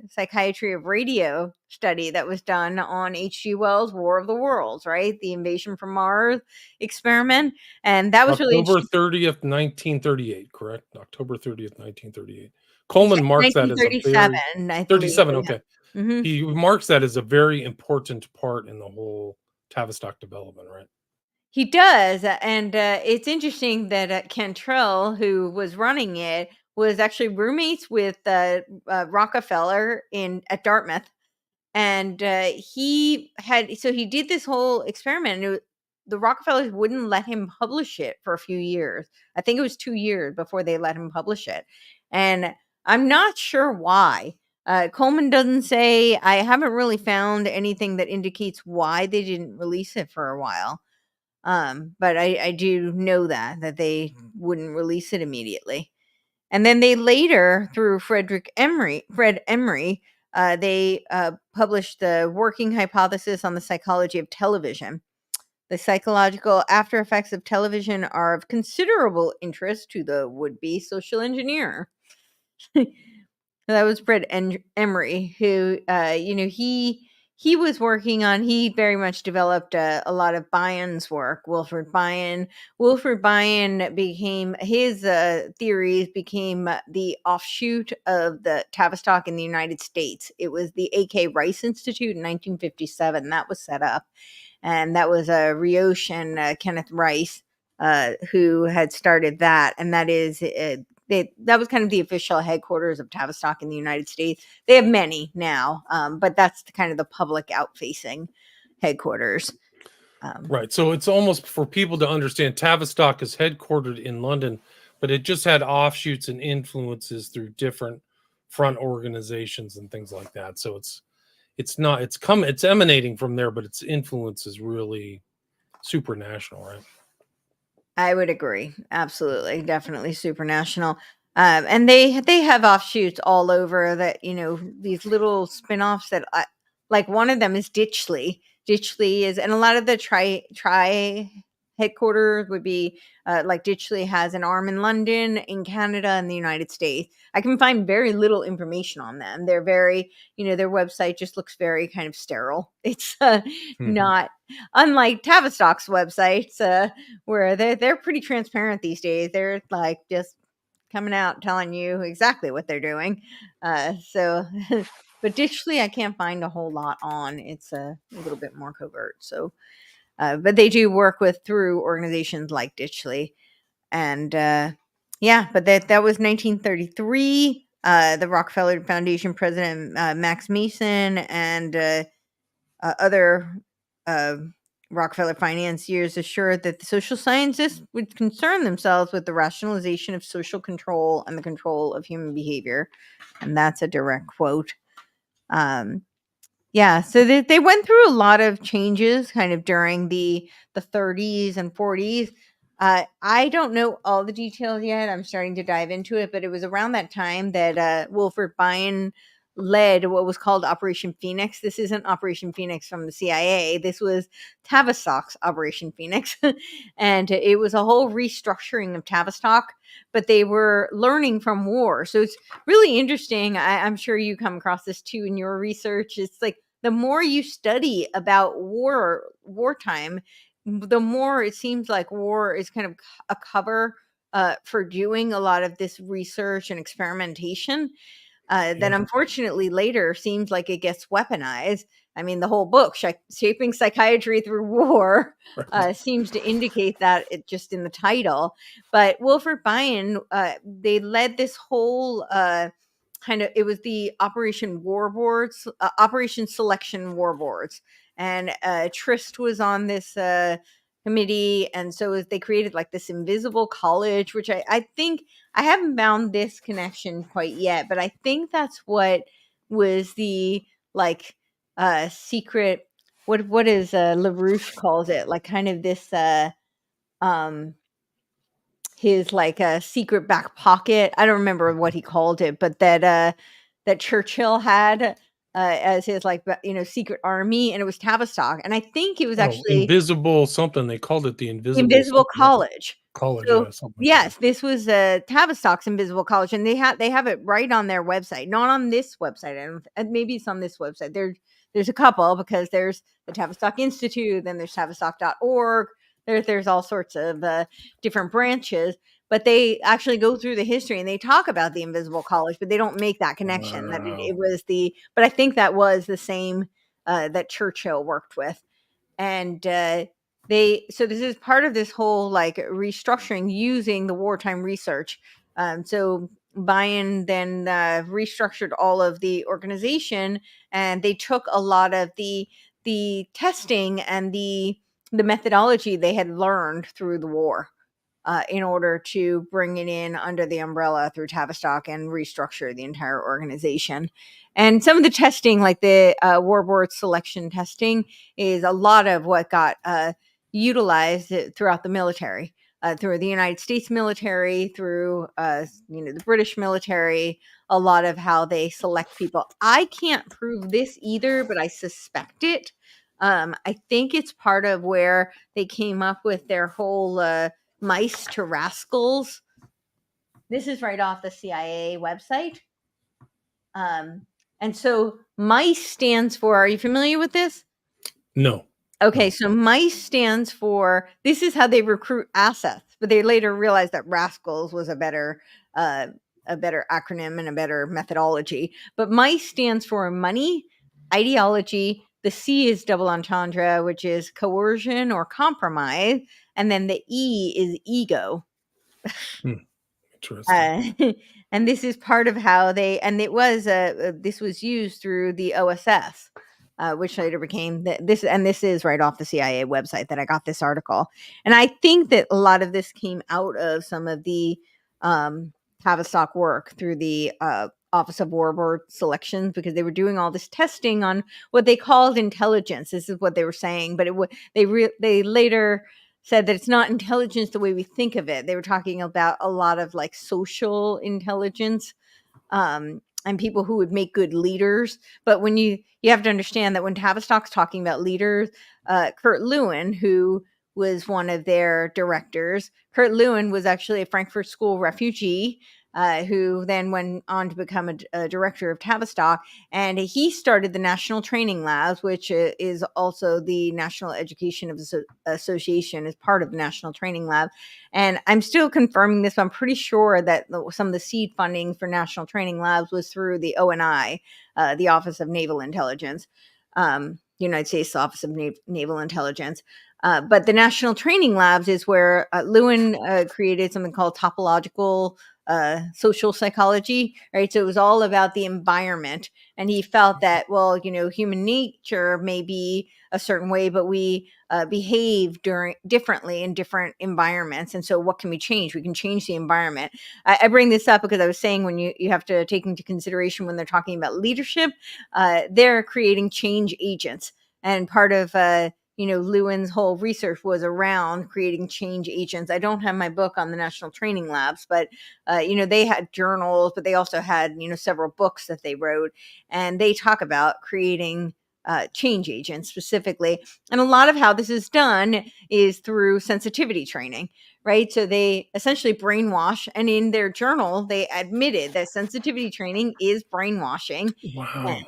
psychiatry of radio study that was done on H.G. Wells' War of the Worlds, right? The invasion from Mars experiment, and that was really October interesting. 30th, 1938, correct? October 30th, 1938. Coleman marks that as a very 1937, I believe. 37. Okay. Mm-hmm. He marks that as a very important part in the whole Tavistock development, right? He does, and it's interesting that Cantrell, who was running it, was actually roommates with Rockefeller at Dartmouth, and he did this whole experiment. And the Rockefellers wouldn't let him publish it for a few years. I think it was 2 years before they let him publish it, and I'm not sure why. Coleman doesn't say. I haven't really found anything that indicates why they didn't release it for a while. But I do know that they wouldn't release it immediately. And then they later, through Fred Emery, they published the working hypothesis on the psychology of television. The psychological after effects of television are of considerable interest to the would-be social engineer. That was Fred Emery, who, he was working on, he very much developed a lot of Bian's work, Wilfred Bian. Wilfred Bian became, his theories became the offshoot of the Tavistock in the United States. It was the A.K. Rice Institute in 1957. That was set up. And that was Rioche and Kenneth Rice who had started that. And that is... that was kind of the official headquarters of Tavistock in the United States. They have many now, but that's kind of the public out-facing headquarters. Right. So it's almost for people to understand, Tavistock is headquartered in London, but it just had offshoots and influences through different front organizations and things like that. So it's emanating from there, but its influence is really supranational, right? I would agree. Absolutely. Definitely supranational. And they have offshoots all over that, these little spin-offs that like one of them is Ditchley. Ditchley is, and a lot of the try headquarters would be like Ditchley has an arm in London, in Canada, and the United States. I can find very little information on them. They're very, their website just looks very kind of sterile. It's not unlike Tavistock's websites, where they're pretty transparent these days. They're like just coming out telling you exactly what they're doing. So but Ditchley I can't find a whole lot on. It's a little bit more covert. So but they do work through organizations like Ditchley. And but that was 1933. The Rockefeller Foundation president Max Mason and other Rockefeller financiers assured that the social scientists would concern themselves with the rationalization of social control and the control of human behavior. And that's a direct quote. So they went through a lot of changes kind of during the 30s and 40s. I don't know all the details yet. I'm starting to dive into it, but it was around that time that Wilfred Bion led what was called Operation Phoenix. This isn't Operation Phoenix from the CIA. This was Tavistock's Operation Phoenix. And it was a whole restructuring of Tavistock, but they were learning from war. So it's really interesting. I'm sure you come across this too in your research. It's like the more you study about wartime, the more it seems like war is kind of a cover for doing a lot of this research and experimentation. That unfortunately later seems like it gets weaponized. I mean, the whole book, Shaping Psychiatry Through War, seems to indicate that it just in the title. But Wilfred Bion, they led this whole it was the Operation War Boards, Operation Selection War Boards. And Trist was on this committee. And so they created like this invisible college, which I think I haven't found this connection quite yet, but I think that's what was the like secret. What is LaRouche calls it, like kind of this his like a secret back pocket. I don't remember what he called it, but that Churchill had as his like secret army, and it was Tavistock, and I think it was actually invisible something. They called it the Invisible College. So, something like yes, this was Tavistock's Invisible College, and they have it right on their website, not on this website. And maybe it's on this website. There's a couple, because there's the Tavistock Institute, then there's Tavistock.org. There's all sorts of different branches, but they actually go through the history and they talk about the Invisible College, but they don't make that connection that it was but I think that was the same that Churchill worked with. And so this is part of this whole like restructuring using the wartime research. So Bion then restructured all of the organization, and they took a lot of the testing and the methodology they had learned through the war in order to bring it in under the umbrella through Tavistock and restructure the entire organization. And some of the testing, like the war board selection testing, is a lot of what got utilized throughout the military, through the United States military, through the British military. A lot of how they select people. I can't prove this either, but I suspect it. I think it's part of where they came up with their whole mice to rascals. This is right off the CIA website. And so MICE stands for, are you familiar with this? No. Okay, so MICE stands for, this is how they recruit assets, but they later realized that rascals was a better acronym and a better methodology. But MICE stands for money, ideology. The C is double entendre, which is coercion or compromise. And then the E is ego. Interesting. And this is part of how they, and it was, this was used through the OSS, which later became this, and this is right off the CIA website that I got this article. And I think that a lot of this came out of some of the Tavistock work through the Office of War Board Selections, because they were doing all this testing on what they called intelligence. This is what they were saying, but they later said that it's not intelligence the way we think of it. They were talking about a lot of like social intelligence, and people who would make good leaders. But when you have to understand that when Tavistock's talking about leaders, Kurt Lewin, who was one of their directors, Kurt Lewin was actually a Frankfurt School refugee, who then went on to become a director of Tavistock. And he started the National Training Labs, which is also the National Education Association, is part of the National Training Lab. And I'm still confirming this, but I'm pretty sure that some of the seed funding for National Training Labs was through the ONI, the Office of Naval Intelligence, United States Office of Naval Intelligence. But the National Training Labs is where Lewin created something called topological social psychology, right? So it was all about the environment. And he felt that, well, human nature may be a certain way, but we behave differently in different environments. And so what can we change? We can change the environment. I bring this up because I was saying when you have to take into consideration when they're talking about leadership, they're creating change agents. And part of Lewin's whole research was around creating change agents. I don't have my book on the National Training Labs, but they had journals, but they also had several books that they wrote, and they talk about creating change agents specifically. And a lot of how this is done is through sensitivity training, right? So they essentially brainwash, and in their journal, they admitted that sensitivity training is brainwashing. Wow.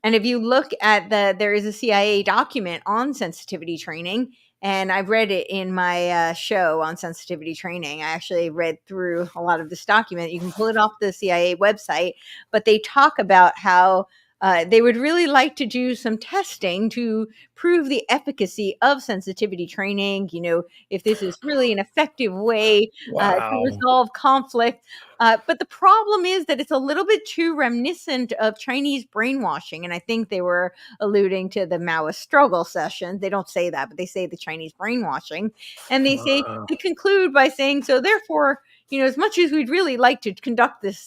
And if you look at there is a CIA document on sensitivity training, and I've read it in my show on sensitivity training. I actually read through a lot of this document. You can pull it off the CIA website, but they talk about how they would really like to do some testing to prove the efficacy of sensitivity training, if this is really an effective way to resolve conflict. But the problem is that it's a little bit too reminiscent of Chinese brainwashing. And I think they were alluding to the Maoist struggle sessions. They don't say that, but they say the Chinese brainwashing. And they conclude by saying, so therefore, as much as we'd really like to conduct this,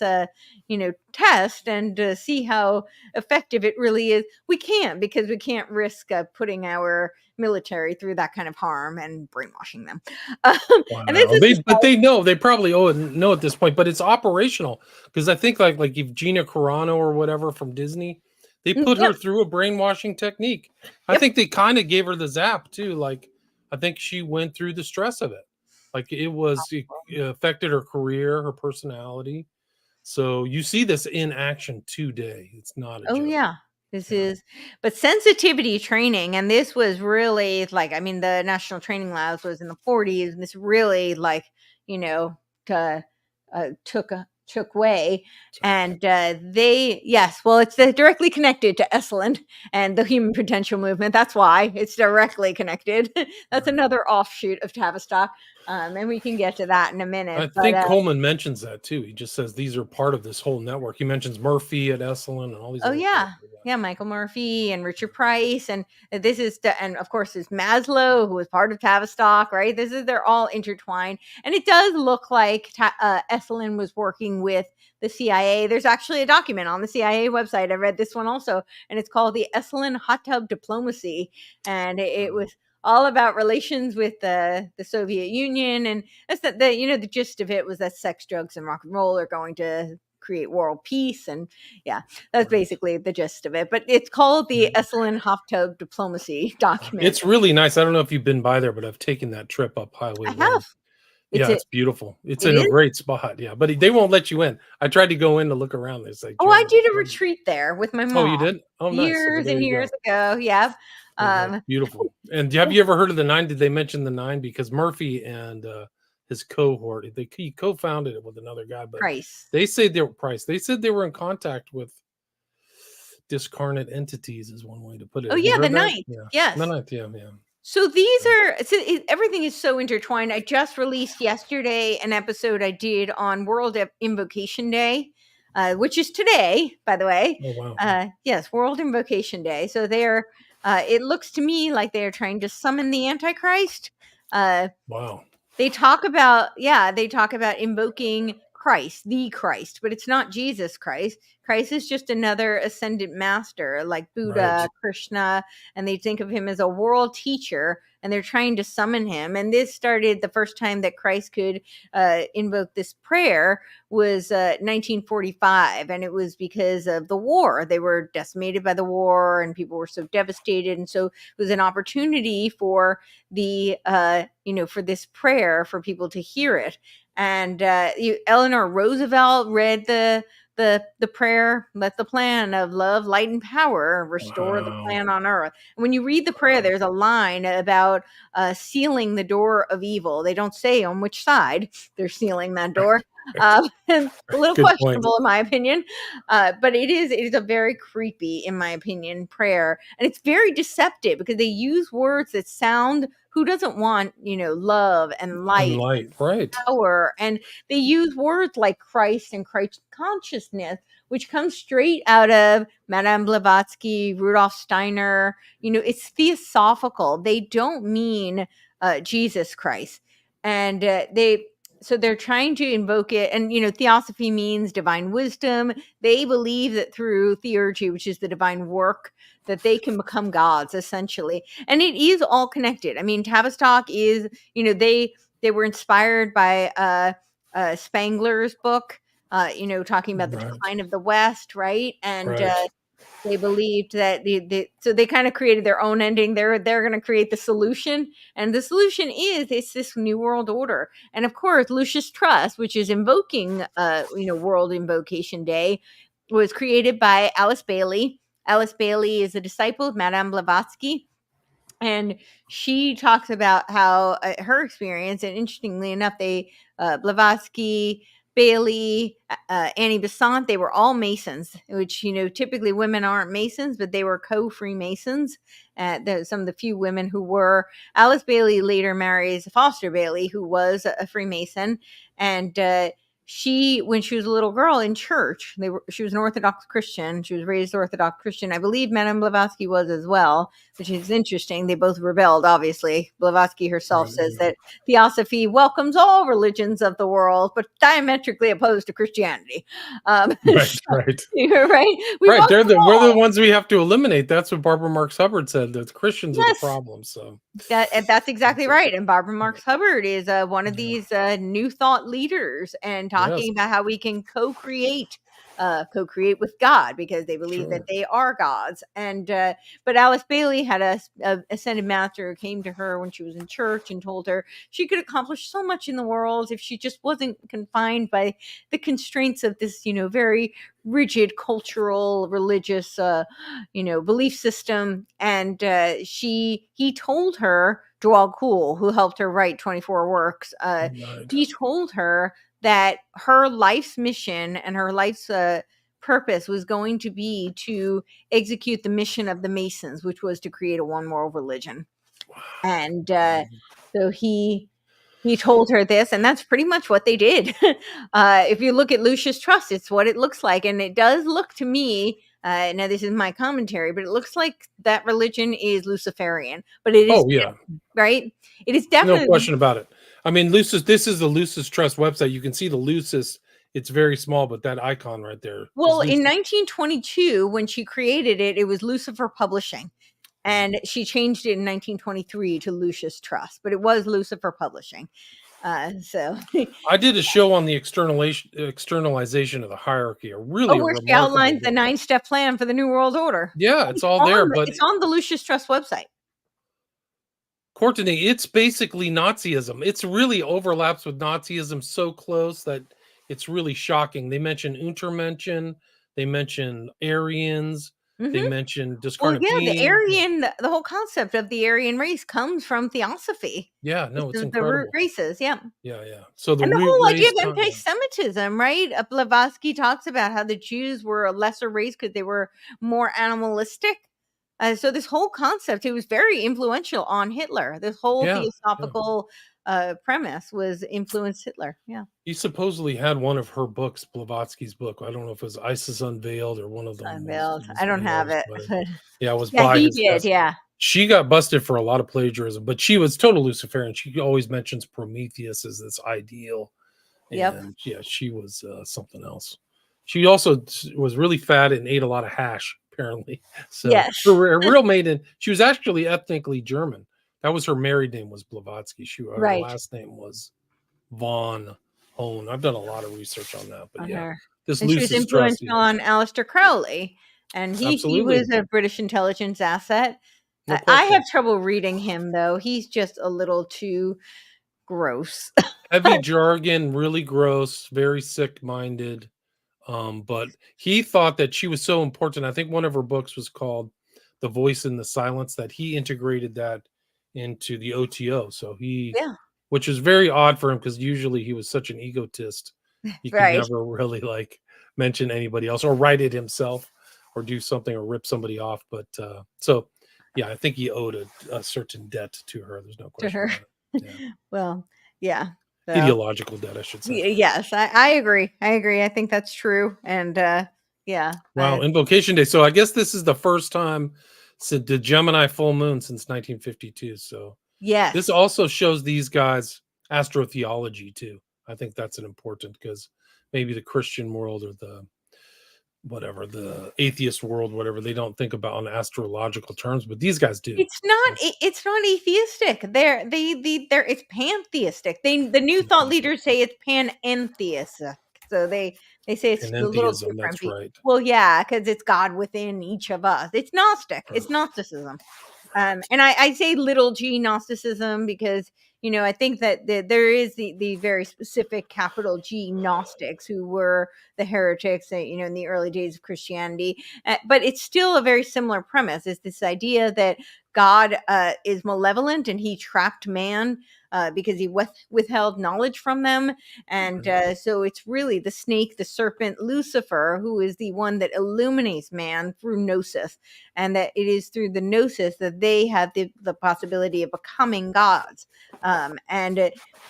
test and see how effective it really is, we can't, because we can't risk putting our military through that kind of harm and brainwashing them. Wow. They know, they probably know at this point, but it's operational, because I think like if Gina Carano or whatever from Disney, they put her through a brainwashing technique. I think they kind of gave her the zap too. Like, I think she went through the stress of it. Like it affected her career, her personality. So you see this in action today. It's not a joke. Yeah. But sensitivity training, and this was really like, the National Training Labs was in the 40s, and this really took way. And it's directly connected to Esalen and the human potential movement. That's why it's directly connected. That's another offshoot of Tavistock. And we can get to that in a minute. I think Coleman mentions that too. He just says these are part of this whole network. He mentions Murphy at Esalen and all these. Michael Murphy and Richard Price, and this is and of course there's Maslow, who was part of Tavistock, right? They're all intertwined, and it does look like Esalen was working with the CIA. There's actually a document on the CIA website. I read this one also, and it's called the Esalen Hot Tub Diplomacy, and it was all about relations with the Soviet Union. And that's the gist of it was that sex, drugs, and rock and roll are going to create world peace. And that's basically the gist of it. But it's called the Esalen Hot Tub Diplomacy document. It's really nice. I don't know if you've been by there, but I've taken that trip up Highway 1. It's beautiful. It's in a great spot. Yeah, but they won't let you in. I tried to go in to look around. It's like, I did a retreat there with my mom. Oh, you did? Oh, nice. Years and years ago. Yeah. Beautiful. And have you ever heard of the 9? Did they mention the 9? Because Murphy and his cohort, he co-founded it with another guy, but Price. They said they were in contact with discarnate entities, is one way to put it. Oh, yeah, the 9th. Yeah. Yes. The 9th, yeah. So everything is so intertwined. I just released yesterday an episode I did on World Invocation Day, which is today, by the way. Oh, wow. Yes, World Invocation Day. So it looks to me like they're trying to summon the Antichrist. Wow. They talk about invoking Christ, the Christ, but it's not Jesus Christ. Christ is just another ascended master like Buddha, Right. Krishna, and they think of him as a world teacher, and they're trying to summon him. And this started the first time that Christ could invoke this prayer was 1945, and it was because of the war. They were decimated by the war, and people were so devastated, and so it was an opportunity for the for this prayer for people to hear it. And Eleanor Roosevelt read the prayer, let the plan of love, light, and power restore the Wow. plan on earth. And when you read the prayer, there's a line about sealing the door of evil. They don't say on which side they're sealing that door. And a little Good point. questionable in my opinion, but it is a very creepy, in my opinion, prayer, and it's very deceptive because they use words that sound. Who doesn't want love and light? And light, right? Power, and they use words like Christ and Christ consciousness, which comes straight out of Madame Blavatsky, Rudolf Steiner. It's theosophical. They don't mean Jesus Christ, and they're trying to invoke it. And theosophy means divine wisdom. They believe that through theurgy, which is the divine work, that they can become gods essentially, and it is all connected. I mean, Tavistock is they were inspired by Spangler's book, talking about the Right. decline of the West, right? And Right. they believed that so they kind of created their own ending. They're going to create the solution, and the solution is it's this new world order. And of course, Lucius Trust, which is invoking, World Invocation Day, was created by Alice Bailey. Alice Bailey is a disciple of Madame Blavatsky. And she talks about how her experience, and interestingly enough, Blavatsky, Bailey, Annie Besant, they were all Masons, which, typically women aren't Masons, but they were co-Freemasons. Some of the few women who were. Alice Bailey later marries Foster Bailey, who was a Freemason. And when she was a little girl in church, she was an Orthodox Christian. She was raised Orthodox Christian. I believe Madame Blavatsky was as well, which is interesting. They both rebelled, obviously. Blavatsky herself says that theosophy welcomes all religions of the world, but diametrically opposed to Christianity. Right. Right. Right. Right. We're the ones we have to eliminate. That's what Barbara Marx Hubbard said. That Christians are the problem. So that's exactly right. And Barbara Marx Hubbard is one of these new thought leaders, and talking about how we can co-create with God, because they believe that they are gods. And but Alice Bailey had a ascended master who came to her when she was in church and told her she could accomplish so much in the world if she just wasn't confined by the constraints of this very rigid cultural religious belief system. And he told her, Joel Kuhl, who helped her write 24 works, he told her that her life's mission and her life's purpose was going to be to execute the mission of the Masons, which was to create a one world religion. And so he told her this, and that's pretty much what they did. If you look at Lucius Trust, it's what it looks like. And it does look to me, now this is my commentary, but it looks like that religion is Luciferian. But it is, right? It is definitely, no question about it. I mean, Lucis, this is the Lucis Trust website. You can see the Lucis. It's very small, but that icon right there. Well, in 1922, when she created it, it was Lucifer Publishing. And she changed it in 1923 to Lucius Trust, but it was Lucifer Publishing. So I did a show on the externalization of the hierarchy. Where she outlines the 9-step plan for the New World Order. Yeah, it's all there, but it's on the Lucius Trust website. Courtney, it's basically Nazism. It's really overlaps with Nazism so close that it's really shocking. They mention Untermenschen, they mention Aryans, they mention discarnate being. The Aryan, the whole concept of the Aryan race comes from theosophy. Yeah, no, it's incredible. The root races, yeah. So the whole idea of anti-Semitism, right? Blavatsky talks about how the Jews were a lesser race because they were more animalistic. So this whole concept, it was very influential on Hitler. This whole theosophical premise was influenced Hitler. Yeah. He supposedly had one of her books, Blavatsky's book. I don't know if it was Isis Unveiled or one of them. Unveiled. I don't have it. Yeah, it was by he his did, desk. yeah. She got busted for a lot of plagiarism, but she was total Luciferian. She always mentions Prometheus as this ideal. And yeah, she was something else. She also was really fat and ate a lot of hash, apparently. So Yes. her real maiden, she was actually ethnically German. That was her married name, was Blavatsky. Her Right. last name was von Hohn. I've done a lot of research on that, but On yeah, her. this And she was Lucis Trust, influential on Aleister Crowley, and he was absolutely, a British intelligence asset. no I have question. trouble reading him, though. He's just a little too gross. Heavy jargon, really gross, very sick-minded. But he thought that she was so important. I think one of her books was called "The Voice in the Silence," that he integrated that into the OTO. So Yeah. which is very odd for him, because usually he was such an egotist, he could Right. never really like mention anybody else or write it himself or do something or rip somebody off. But so yeah, I think he owed a certain debt to her. There's no To question her. about it. Yeah. Well, yeah. So, Ideological debt, I should say. yes, I agree. I think that's true. And yeah. Wow, Invocation Day. So I guess this is the first time since the Gemini full moon since 1952. So Yes. this also shows these guys astrotheology too. I think that's an important, because maybe the Christian world or the atheist world, whatever, they don't think about on astrological terms, but these guys do. It's not atheistic. They're it's pantheistic. The new thought leaders say it's panentheistic. So they say it's a little Panentheism, different. that's right. Well, yeah, because it's God within each of us. It's Gnostic. It's Gnosticism. And I say little g Gnosticism because, I think that there is the very specific capital G Gnostics who were the heretics, in the early days of Christianity. But it's still a very similar premise. It's this idea that God is malevolent and he trapped man because he withheld knowledge from them. And so it's really the snake, the serpent, Lucifer, who is the one that illuminates man through gnosis. And that it is through the gnosis that they have the possibility of becoming gods.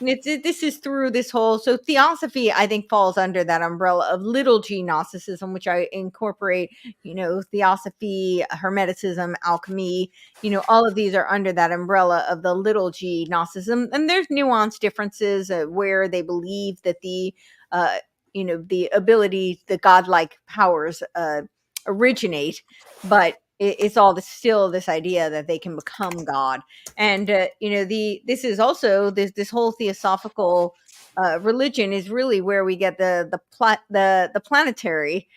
This is through this whole, so theosophy, I think, falls under that umbrella of little g Gnosticism, which I incorporate, theosophy, Hermeticism, alchemy, all of these are under that umbrella of the little g Gnosticism. And there's nuanced differences where they believe that the ability, the godlike powers originate, but it's all still this idea that they can become God. And this is also this whole theosophical religion is really where we get the planetary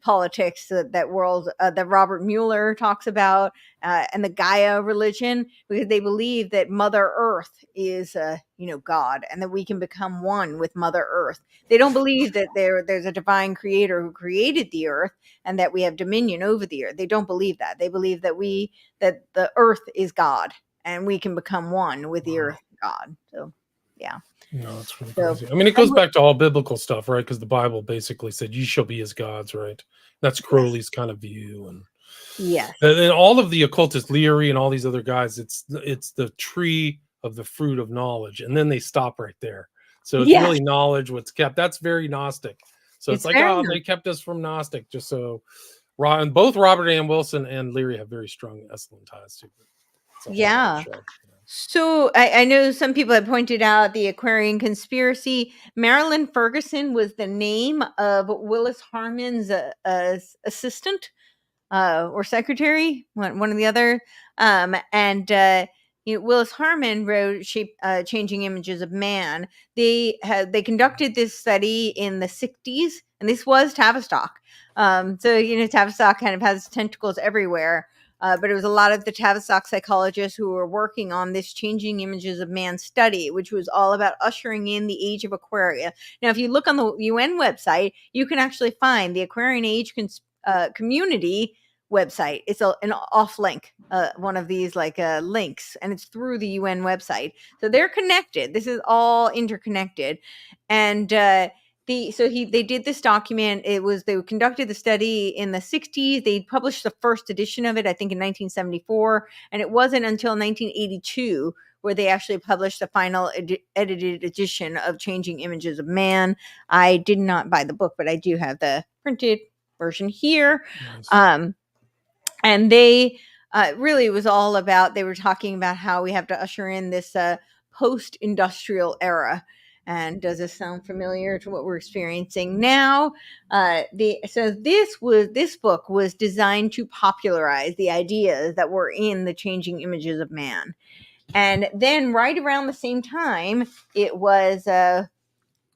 politics that world that Robert Mueller talks about, and the Gaia religion, because they believe that Mother Earth is God, and that we can become one with Mother Earth. They don't believe that there's a divine creator who created the earth and that we have dominion over the earth. They don't believe that. They believe that that the earth is God and we can become one with the earth God. So yeah. No, it's really crazy. I mean, it goes back to all biblical stuff, right? Because the Bible basically said, "You shall be as gods," right? That's Crowley's kind of view, and yes, and all of the occultists, Leary and all these other guys, it's the tree of the fruit of knowledge, and then they stop right there. So it's really knowledge what's kept. That's very Gnostic. So it's like, oh, they kept us from Gnostic, just so. And both Robert Ann Wilson and Leary have very strong Esalen ties too. Yeah. So I know some people have pointed out the Aquarian conspiracy. Marilyn Ferguson was the name of Willis Harman's assistant or secretary, one or the other. Willis Harman wrote Changing Images of Man. They conducted this study in the 60s, and this was Tavistock. Tavistock kind of has tentacles everywhere. But it was a lot of the Tavistock psychologists who were working on this Changing Images of Man study, which was all about ushering in the age of Aquaria. Now, if you look on the UN website, you can actually find the Aquarian Age community website. It's an off link, one of these links, and it's through the UN website. So they're connected. This is all interconnected. And they did this document. They conducted the study in the 60s. They published the first edition of it, I think, in 1974. And it wasn't until 1982 where they actually published the final edited edition of Changing Images of Man. I did not buy the book, but I do have the printed version here. Nice. And they really was all about, they were talking about how we have to usher in this post-industrial era. And does this sound familiar to what we're experiencing now? This book was designed to popularize the ideas that were in the Changing Images of Man. And then right around the same time, it was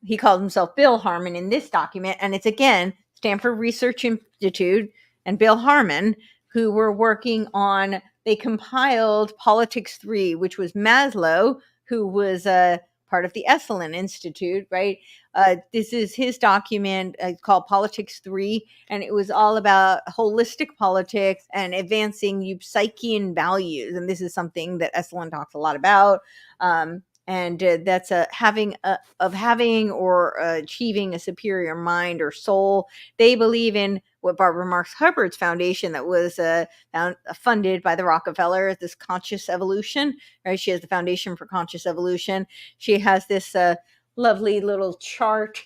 he called himself Bill Harmon in this document, and it's again Stanford Research Institute and Bill Harmon who were working on. They compiled Politics 3, which was Maslow, who was part of the Esalen Institute, right? This is his document called Politics 3, and it was all about holistic politics and advancing Eupsychian values. And this is something that Esalen talks a lot about. And that's having or achieving a superior mind or soul. They believe in what Barbara Marx Hubbard's foundation that was funded by the Rockefeller, this conscious evolution, right? She has the Foundation for Conscious Evolution. She has this lovely little chart.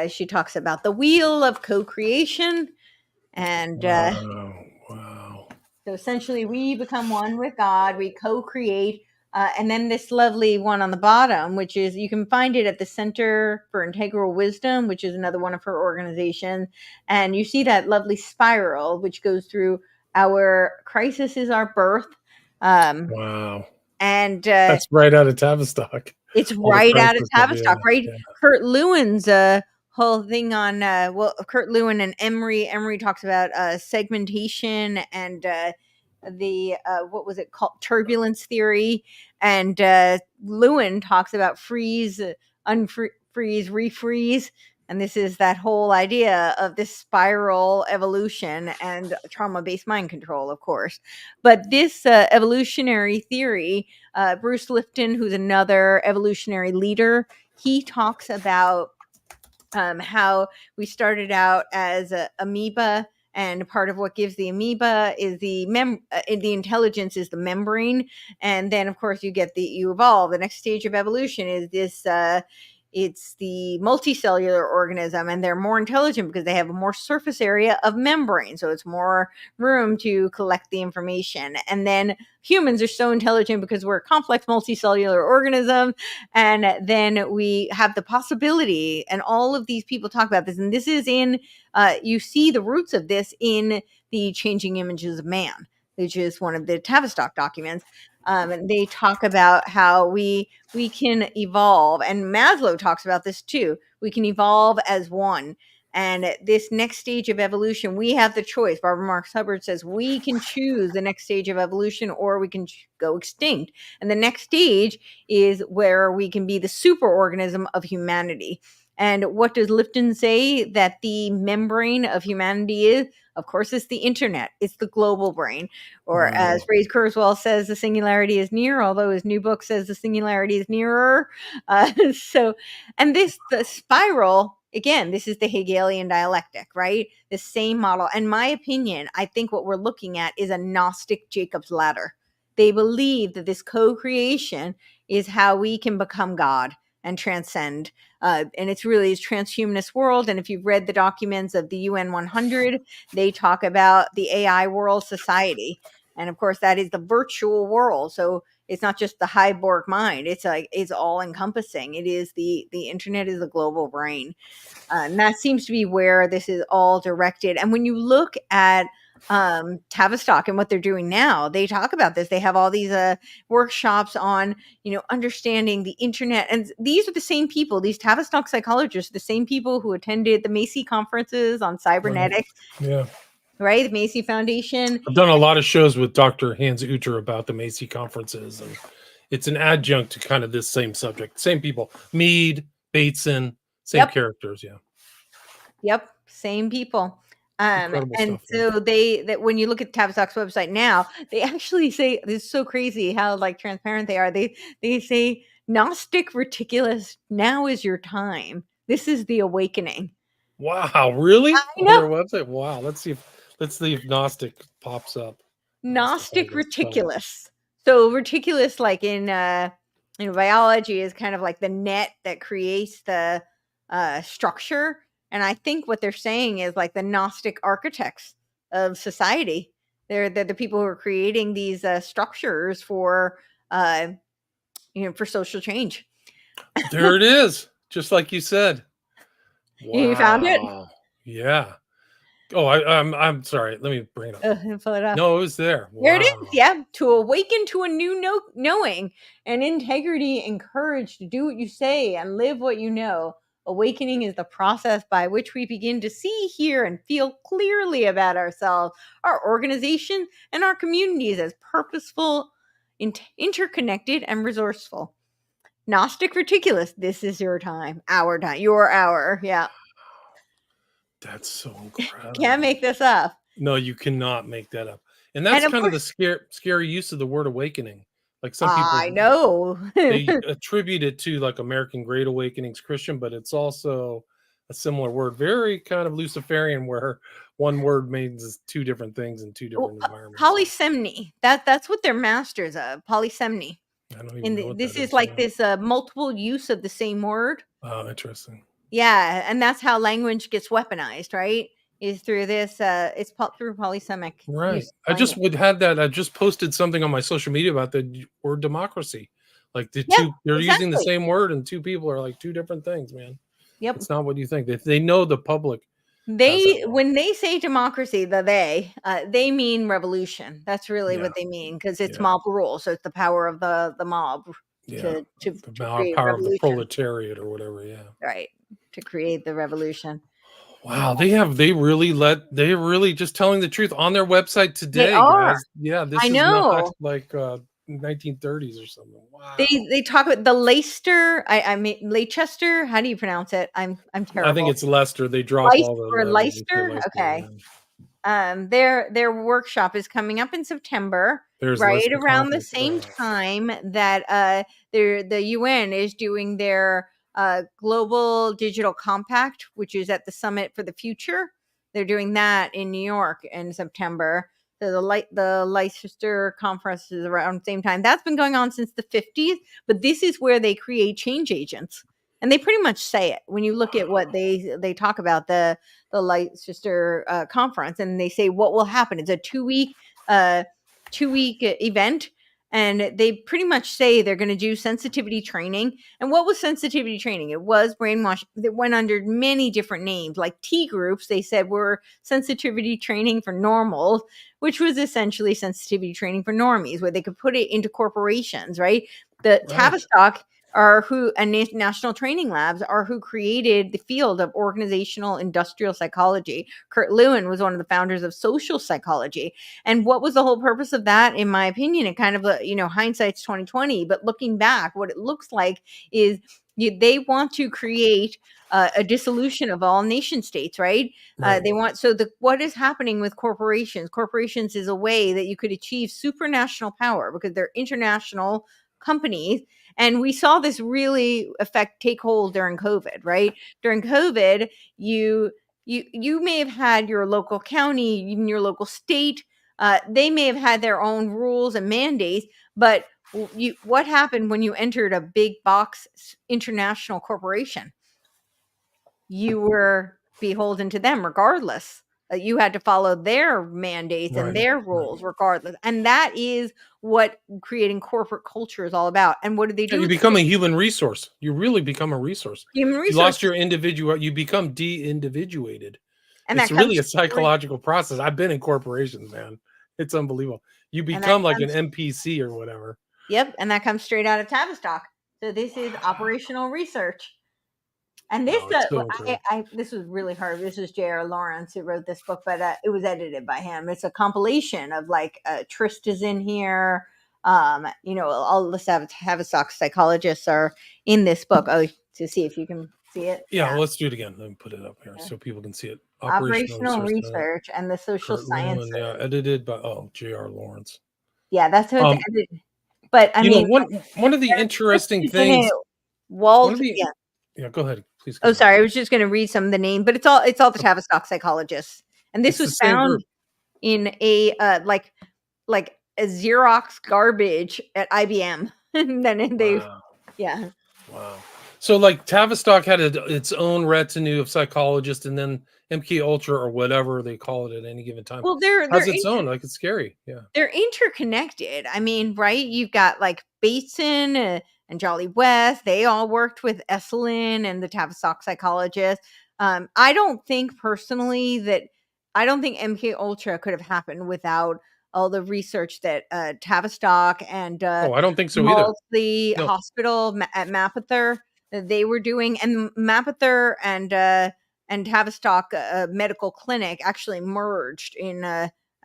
She talks about the wheel of co-creation. And Wow. So essentially we become one with God, we co-create. And then this lovely one on the bottom, which is, you can find it at the Center for Integral Wisdom, which is another one of her organizations. And you see that lovely spiral, which goes through our crisis is our birth. Wow. And that's right out of Tavistock. It's right out of Tavistock, right? Yeah. Kurt Lewin's whole thing on, Kurt Lewin and Emery. Emery talks about segmentation and what was it called? Turbulence theory. And Lewin talks about freeze, unfreeze, refreeze. And this is that whole idea of this spiral evolution and trauma-based mind control, of course. But this evolutionary theory, Bruce Lipton, who's another evolutionary leader, he talks about how we started out as a amoeba, and part of what gives the amoeba is the intelligence is the membrane, and then of course you evolve. The next stage of evolution is this. It's the multicellular organism, and they're more intelligent because they have a more surface area of membrane, so it's more room to collect the information. And then humans are so intelligent because we're a complex multicellular organism, and then we have the possibility, and all of these people talk about this, and this is in, you see the roots of this in the Changing Images of Man, which is one of the Tavistock documents. And they talk about how we can evolve, and Maslow talks about this too. We can evolve as one, and this next stage of evolution, we have the choice. Barbara Marx Hubbard says we can choose the next stage of evolution, or we can go extinct. And the next stage is where we can be the superorganism of humanity. And what does Lipton say that the membrane of humanity is? Of course, it's the internet. It's the global brain. Or as Ray Kurzweil says, the singularity is near, although his new book says the singularity is nearer. And the spiral, again, this is the Hegelian dialectic, right? The same model. In my opinion, I think what we're looking at is a Gnostic Jacob's ladder. They believe that this co-creation is how we can become God and transcend. And it's really this transhumanist world. And if you've read the documents of the UN 100, they talk about the AI world society. And of course, that is the virtual world. So it's not just the Hyborg mind. It's all encompassing. It is the internet is the global brain. And that seems to be where this is all directed. And when you look at Tavistock and what they're doing now, they talk about this. They have all these workshops on, understanding the internet. And these are the same people, these Tavistock psychologists, the same people who attended the Macy conferences on cybernetics. Right. Yeah. Right. The Macy Foundation. I've done a lot of shows with Dr. Hans Uter about the Macy conferences, and it's an adjunct to kind of this same subject. Same people, Mead, Bateson, same characters. Yeah. Yep. Same people. And stuff, so that when you look at Tavistock's website now, they actually say, this is so crazy how transparent they are. They say Gnostic reticulus, now is your time. This is the awakening. Wow, really? I know. On their website? Wow. Let's see if Gnostic pops up. Gnostic reticulus. So reticulus, like in biology, is kind of like the net that creates the structure. And I think what they're saying is like the Gnostic architects of society. They're the people who are creating these structures for for social change. There it is, just like you said. You found it? Wow. Yeah. Oh, I'm sorry. Let me bring it up. Pull it up. No, it was there. There it is. Wow. Yeah. To awaken to a new knowing and integrity and courage to do what you say and live what you know. Awakening is the process by which we begin to see, hear, and feel clearly about ourselves, our organization, and our communities as purposeful, interconnected, and resourceful. Gnostic reticulus. This is your time, our time, your hour. Yeah. That's so incredible. Can't make this up. No, you cannot make that up. And that's And of kind of the course, scary use of the word awakening. Like some people, I know. they attribute it to like American Great Awakenings Christian, but it's also a similar word, very kind of Luciferian, where one word means two different things in two different environments. Polysemny. That's what they're masters of. Polysemny. I don't even And know what this that is is. like this multiple use of the same word. Oh, interesting. Yeah, and that's how language gets weaponized, right? Is through this. It's through polysemic Right. use. I just would have that. I just posted something on my social media about the word democracy. Like the Yeah, two, they're using the exactly. same word, and two people are like two different things, man. Yep. It's not what you think. They know the public. When they say democracy, they mean revolution. That's really what they mean, because it's mob rule. So it's the power of the mob to create power of the revolution. proletariat or whatever. Yeah. Right. To create the revolution. Wow, they really just telling the truth on their website today, They are. guys. Yeah, this I is know. not like 1930s or something. Wow. They talk about the Leicester. I mean Leicester. How do you pronounce it? I'm terrible. I think it's Leicester. They drop all the Leicester. Okay. Their workshop is coming up in September, right around the same time that the UN is doing their global digital compact, which is at the Summit for the Future. They're doing that in New York in September. So the Leicester conference is around the same time. That's been going on since the 50s, but this is where they create change agents. And they pretty much say it when you look at what they talk about the Leicester conference, and they say what will happen. It's a 2-week event, and they pretty much say they're going to do sensitivity training. And what was sensitivity training? It was brainwash that went under many different names, like T groups. They said were sensitivity training for normals, which was essentially sensitivity training for normies, where they could put it into corporations, right? The Tavistock and National Training Labs are who created the field of organizational industrial psychology. Kurt Lewin was one of the founders of social psychology. And what was the whole purpose of that? In my opinion, it kind of, hindsight's 2020, but looking back, what it looks like is they want to create a dissolution of all nation states, right? They want, what is happening with corporations? Corporations is a way that you could achieve supranational power because they're international companies. And we saw this really take hold during COVID, right? During COVID, you may have had your local county, even your local state. They may have had their own rules and mandates, but what happened when you entered a big box international corporation? You were beholden to them regardless. You had to follow their mandates and their rules regardless. And that is what creating corporate culture is all about. And what do they do? You become a human resource. You really become a resource. Human resource. You lost your individual. You become de-individuated. And it's really a psychological process. I've been in corporations, man. It's unbelievable. You become like an NPC or whatever. Yep. And that comes straight out of Tavistock. So this is operational research. And this, this was really hard. This was J.R. Lawrence who wrote this book, but it was edited by him. It's a compilation of Trist is in here. All the Tavistock psychologists are in this book. Oh, to see if you can see it. Yeah, well, let's do it again. Let me put it up here so people can see it. Operational research and the social sciences. Edited by J.R. Lawrence. Yeah, that's how it's edited. But I mean, one of the interesting things. Yeah, go ahead. Please. Sorry. I was just going to read some of the names, but it's all the Tavistock psychologists. And this was found in a like a Xerox garbage at IBM. And then Wow. So like Tavistock had its own retinue of psychologists, and then MK Ultra or whatever they call it at any given time. Well, they're its own. It's scary. Yeah. They're interconnected. I mean, right? You've got like Bateson, Jolly West. They all worked with Esselin and the Tavistock psychologists. I don't think personally that I don't think MK Ultra could have happened without all the research that Tavistock and Oh, I don't think so either. Maudsley No. Hospital at Mapother that they were doing, and Mapother and Tavistock Medical Clinic actually merged in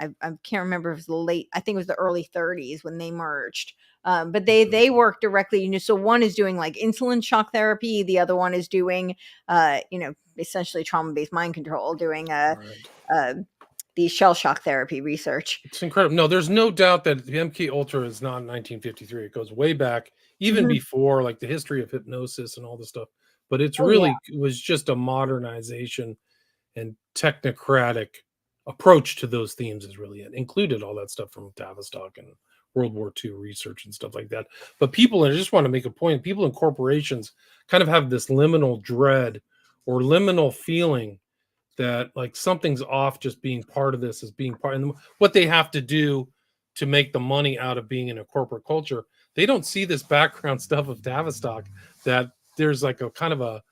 I can't remember if it was the late, I think it was the early 30s when they merged. But they work directly, so one is doing like insulin shock therapy, the other one is doing essentially trauma-based mind control, doing the shell shock therapy research. It's incredible. No, there's no doubt that the MK Ultra is not 1953. It goes way back, even before like the history of hypnosis and all this stuff. But it's really it was just a modernization and technocratic approach to those themes is really it. Included all that stuff from Tavistock and World War II research and stuff like that. But people, and I just want to make a point, people in corporations kind of have this liminal dread or liminal feeling that like something's off just being part of this, as being part, and what they have to do to make the money out of being in a corporate culture. They don't see this background stuff of Tavistock, that there's like a kind of a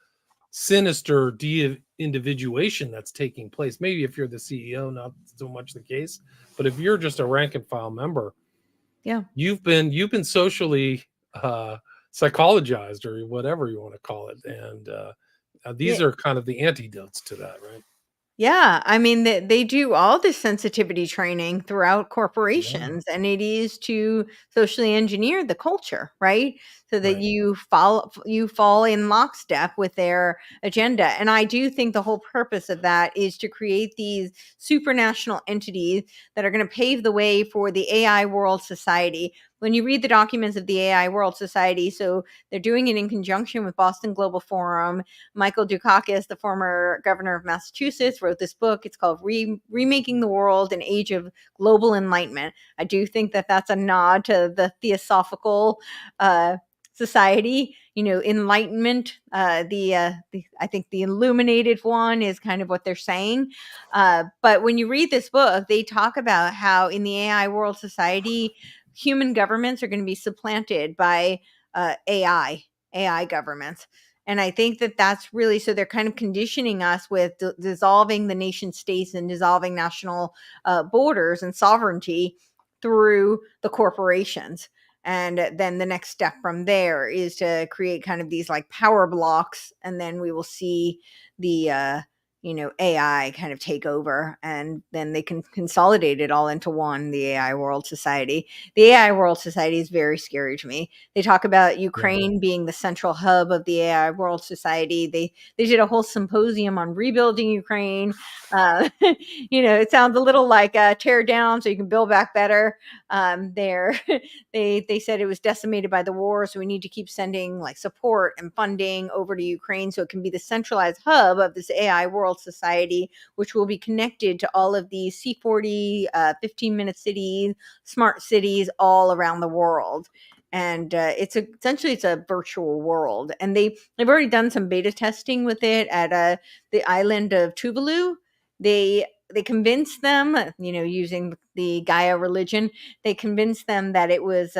sinister de-individuation that's taking place. Maybe if you're the CEO, not so much the case, but if you're just a rank and file member, you've been socially psychologized, or whatever you want to call it, and these are kind of the antidotes to that, right? Yeah, I mean, they do all this sensitivity training throughout corporations, and it is to socially engineer the culture, right? So that you fall in lockstep with their agenda. And I do think the whole purpose of that is to create these supranational entities that are going to pave the way for the AI World Society. When you read the documents of the AI World Society, so they're doing it in conjunction with Boston Global Forum. Michael Dukakis, the former governor of Massachusetts, wrote this book. It's called Remaking the World, An Age of Global Enlightenment. I do think that that's a nod to the Theosophical society, enlightenment. I think the illuminated one is kind of what they're saying. But when you read this book, they talk about how in the AI World Society, human governments are going to be supplanted by AI governments. And I think that that's really, so they're kind of conditioning us with dissolving the nation states and dissolving national borders and sovereignty through the corporations. And then the next step from there is to create kind of these like power blocks. And then we will see the, AI kind of take over, and then they can consolidate it all into one, the AI World Society. The AI World Society is very scary to me. They talk about Ukraine being the central hub of the AI World Society. They did a whole symposium on rebuilding Ukraine. It sounds a little like tear down so you can build back better. They said it was decimated by the war, so we need to keep sending like support and funding over to Ukraine so it can be the centralized hub of this AI World Society, which will be connected to all of these C40 15-minute cities, smart cities all around the world. And it's a virtual world, and they've already done some beta testing with it at the island of Tuvalu. They convinced them, using the Gaia religion, they convinced them that it was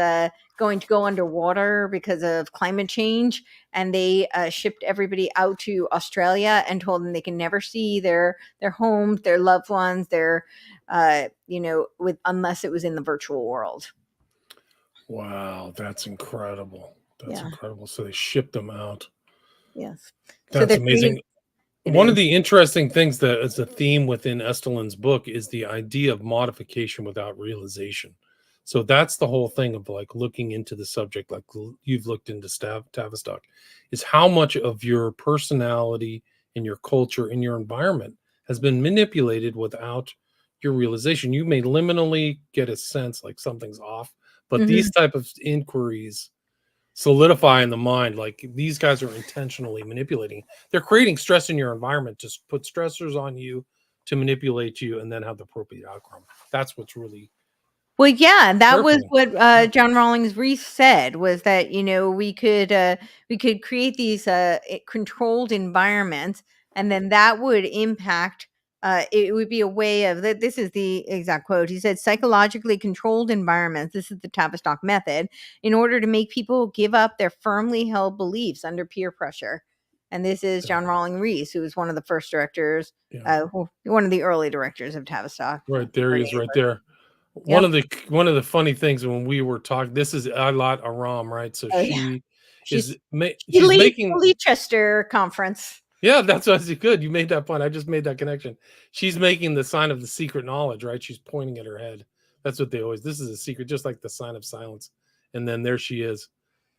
going to go underwater because of climate change, and they shipped everybody out to Australia and told them they can never see their homes, their loved ones, unless it was in the virtual world. Wow, that's incredible. That's incredible. So they shipped them out. Yes. That's amazing. One of the interesting things that is a theme within Estelin's book is the idea of modification without realization. So that's the whole thing of like looking into the subject, like you've looked into Tavistock, is how much of your personality and your culture and your environment has been manipulated without your realization. You may liminally get a sense like something's off, but these type of inquiries solidify in the mind, like these guys are intentionally manipulating. They're creating stress in your environment to put stressors on you, to manipulate you, and then have the appropriate outcome. That's what's really that was what John Rawlings Rees said, was that we could create these controlled environments, and then that would impact it would be a way of, this is the exact quote. He said, psychologically controlled environments, this is the Tavistock method, in order to make people give up their firmly held beliefs under peer pressure. And this is John Rawling Rees, who was one of the first directors, one of the early directors of Tavistock. Right there he is, right there. Yep. One of the funny things when we were talking, this is Alat Aram, right? So Oh, yeah. she's She leads making the Leicester conference. Yeah, that's what I said. Good. You made that point. I just made that connection. She's making the sign of the secret knowledge, right? She's pointing at her head. That's what this is a secret, just like the sign of silence. And then there she is,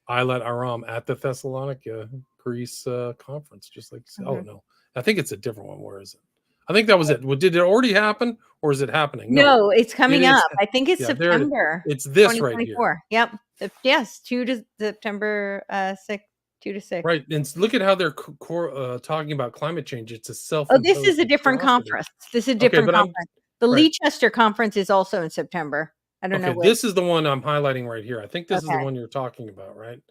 Islet Aram at the Thessalonica, Greece conference, just like you said. Oh, no. I think it's a different one. Where is it? I think that was it. Did it already happen or is it happening? No, it's coming up. I think it's September. It's this right here. Yep. Yes, 2 to September 6th. 2 to 6. Right. And look at how they're talking about climate change. It's a self. Oh, this is a different conference. This is a different conference. The Leicester conference is also in September. I don't know. This is the one I'm highlighting right here. I think this is the one you're talking about, right?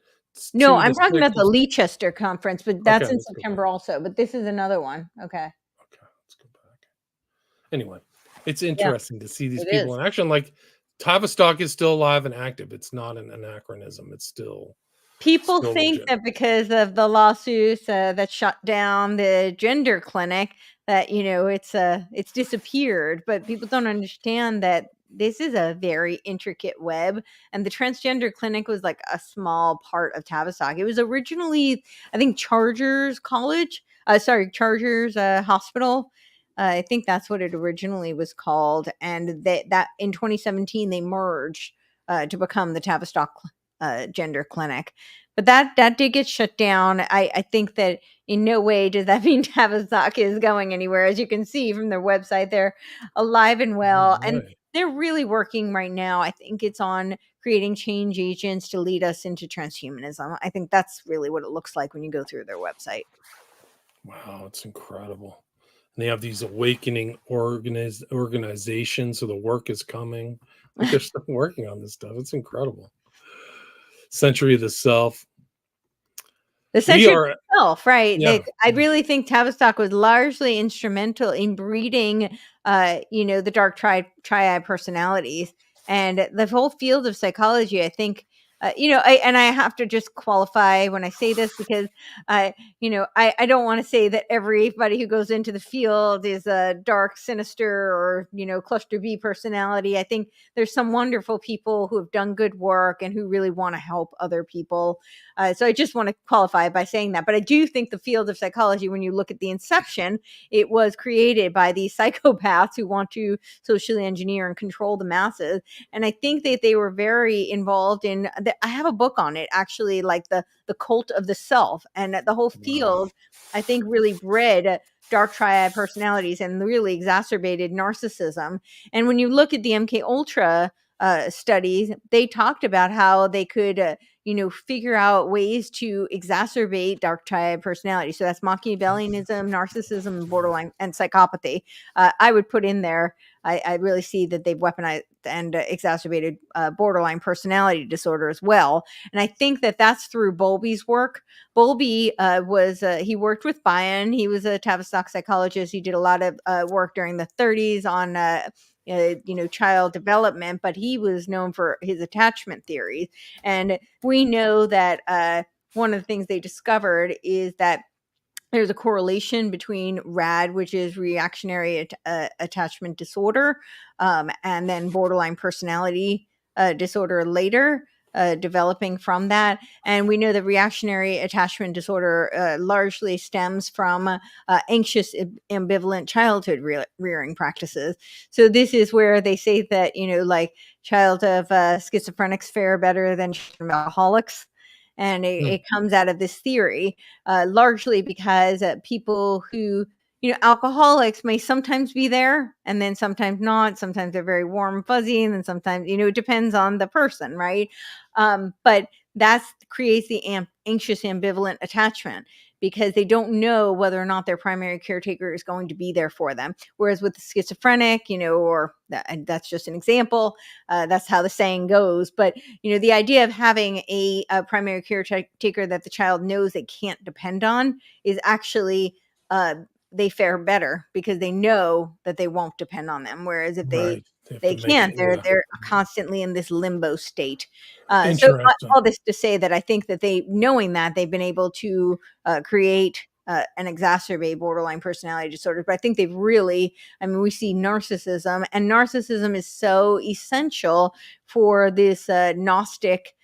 No, I'm talking about the Leicester conference, but that's in September also. But this is another one. Okay. Let's go back. Anyway, it's interesting to see these people in action. Like Tavistock is still alive and active. It's not an anachronism. It's still. People think that because of the lawsuits that shut down the gender clinic, that it's disappeared. But people don't understand that this is a very intricate web, and the transgender clinic was like a small part of Tavistock. It was originally, I think, Chargers Hospital. I think that's what it originally was called, and that in 2017 they merged to become the Tavistock gender clinic. But that did get shut down. I think that in no way does that mean Tavistock is going anywhere. As you can see from their website, they're alive and well, and they're really working right now. I think it's on creating change agents to lead us into transhumanism. I think that's really what it looks like when you go through their website. Wow, it's incredible. And they have these awakening organizations, so the work is coming. Like they're still working on this stuff. It's incredible. Century of the Self. The Century of the Self, right? Yeah. I really think Tavistock was largely instrumental in breeding, the dark triad personalities, and the whole field of psychology. I think, I have to just qualify when I say this because, I don't want to say that everybody who goes into the field is a dark, sinister, or, cluster B personality. I think there's some wonderful people who have done good work and who really want to help other people. So I just want to qualify by saying that. But I do think the field of psychology, when you look at the inception, it was created by these psychopaths who want to socially engineer and control the masses. And I think that they were very involved in, I have a book on it, actually, like the cult of the self. And the whole field, I think, really bred dark triad personalities and really exacerbated narcissism. And when you look at the MK Ultra studies, they talked about how they could figure out ways to exacerbate dark triad personality. So that's Machiavellianism, narcissism, borderline, and psychopathy. I would put in there, I really see that they've weaponized and exacerbated borderline personality disorder as well. And I think that that's through Bowlby's work. Bowlby he worked with Fabian. He was a Tavistock psychologist. He did a lot of work during the 30s on child development, but he was known for his attachment theories. And we know that one of the things they discovered is that there's a correlation between RAD, which is reactionary attachment disorder, and then borderline personality disorder later. Developing from that. And we know that reactionary attachment disorder largely stems from anxious, ambivalent childhood rearing practices. So this is where they say that, child of schizophrenics fare better than alcoholics. And it comes out of this theory, largely because people who, alcoholics may sometimes be there and then sometimes not. Sometimes they're very warm and fuzzy, and then sometimes, it depends on the person, right? But that creates the anxious ambivalent attachment because they don't know whether or not their primary caretaker is going to be there for them. Whereas with the schizophrenic, or that's just an example, that's how the saying goes. But, the idea of having a primary caretaker that the child knows they can't depend on is actually they fare better because they know that they won't depend on them. Whereas if Right. Have they to make can't, it. they're Yeah. they're constantly in this limbo state. So Interesting. all this to say that I think that knowing that, they've been able to create and exacerbate borderline personality disorders. But I think they've really, I mean, we see narcissism, and narcissism is so essential for this Gnostic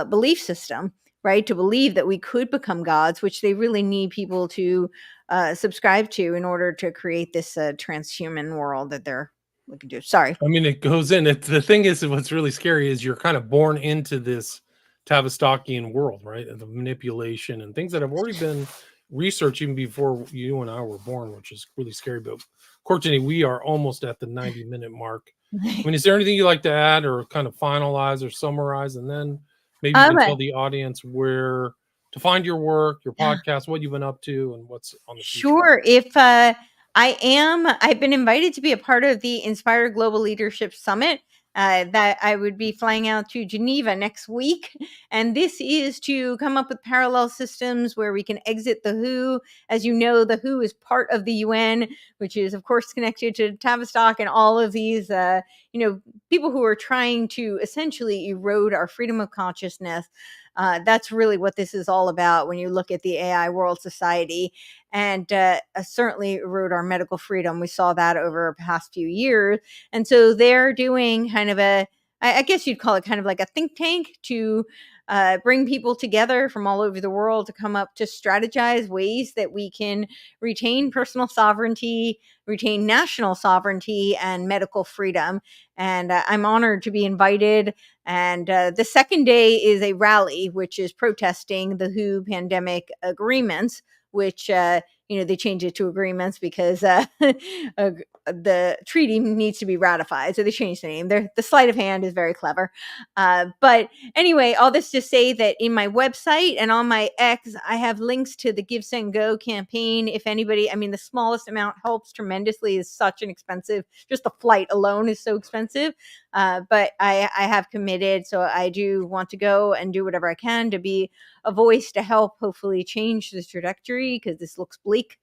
belief system, right? To believe that we could become gods, which they really need people to subscribe to in order to create this transhuman world that they're looking to. Sorry. I mean, it goes in. The thing is, what's really scary is you're kind of born into this Tavistockian world, right? And the manipulation and things that have already been researched even before you and I were born, which is really scary. But Courtney, we are almost at the 90-minute mark. I mean, is there anything you'd like to add or kind of finalize or summarize? And then maybe you can tell the audience where to find your work, your podcast, what you've been up to, and what's on the future. Sure. If I've been invited to be a part of the Inspire Global Leadership Summit. That I would be flying out to Geneva next week. And this is to come up with parallel systems where we can exit the WHO. As you know, the WHO is part of the UN, which is, of course, connected to Tavistock and all of these, people who are trying to essentially erode our freedom of consciousness. That's really what this is all about when you look at the AI World Society, and certainly erode our medical freedom. We saw that over the past few years. And so they're doing kind of I guess you'd call it kind of like a think tank to bring people together from all over the world to come up to strategize ways that we can retain personal sovereignty, retain national sovereignty, and medical freedom. And I'm honored to be invited. And the second day is a rally, which is protesting the WHO pandemic agreements, which, they changed it to agreements because the treaty needs to be ratified. So they changed the name. The sleight of hand is very clever. But anyway, all this to say that in my website and on my X, I have links to the Give, Send, Go campaign. If anybody, I mean, the smallest amount helps tremendously. Is such an expensive, just the flight alone is so expensive. But I have committed. So I do want to go and do whatever I can to be a voice to help hopefully change the trajectory, because this looks bleak.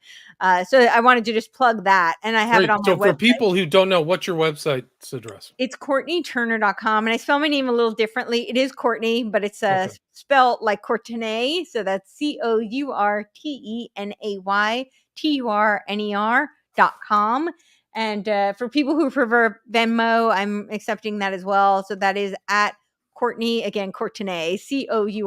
So I wanted to just plug that. And I have Great. it on my So for website. people who don't know, what's your website's address? It's CourtneyTurner.com. And I spell my name a little differently. It is Courtney, but it's spelled like Courtenay. So that's CourtenayTurner.com. And for people who prefer Venmo, I'm accepting that as well. So that is at Courtney, again, Courtenay, Courtenay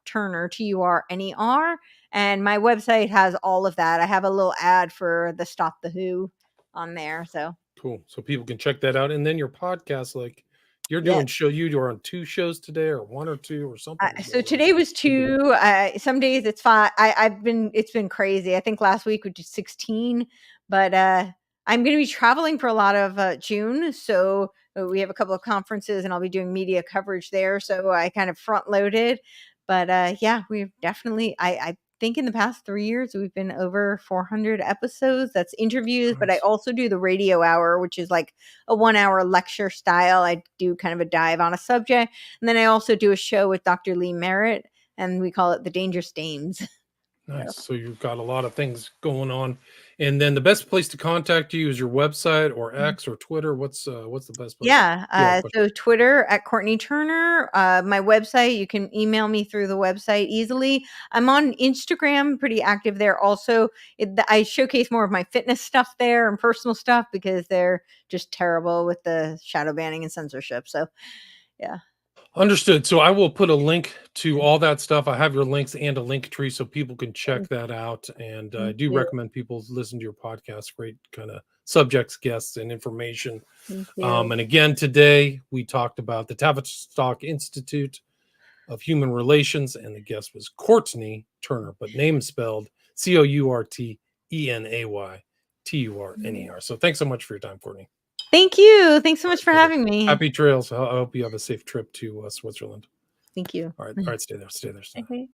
-Turner, TURNER. And my website has all of that. I have a little ad for the Stop the WHO on there. So cool. So people can check that out. And then your podcast, like you're doing you're on 2 shows today, or 1 or 2 or something. So today was 2. Some days it's 5. It's been crazy. I think last week was just 16, but I'm going to be traveling for a lot of June. So we have a couple of conferences and I'll be doing media coverage there. So I kind of front loaded, but we've definitely, I think in the past 3 years, we've been over 400 episodes. That's interviews, but I also do the radio hour, which is like a 1-hour lecture style. I do kind of a dive on a subject. And then I also do a show with Dr. Lee Merritt, and we call it The Dangerous Dames. Nice. So you've got a lot of things going on. And then the best place to contact you is your website or X or Twitter. What's the best place? So Twitter at Courtney Turner. My website, you can email me through the website easily. I'm on Instagram, pretty active there also. I showcase more of my fitness stuff there and personal stuff because they're just terrible with the shadow banning and censorship. So, yeah. Understood. So I will put a link to all that stuff. I have your links and a link tree so people can check that out. And I do recommend people listen to your podcast. Great kind of subjects, guests, and information. And again, today we talked about the Tavistock Institute of Human Relations, and the guest was Courtney Turner, but name spelled CourtenayTurner. So thanks so much for your time, Courtney. Thank you. Thanks so much for having me. Happy trails. I hope you have a safe trip to Switzerland. Thank you. All right. Stay there. Okay.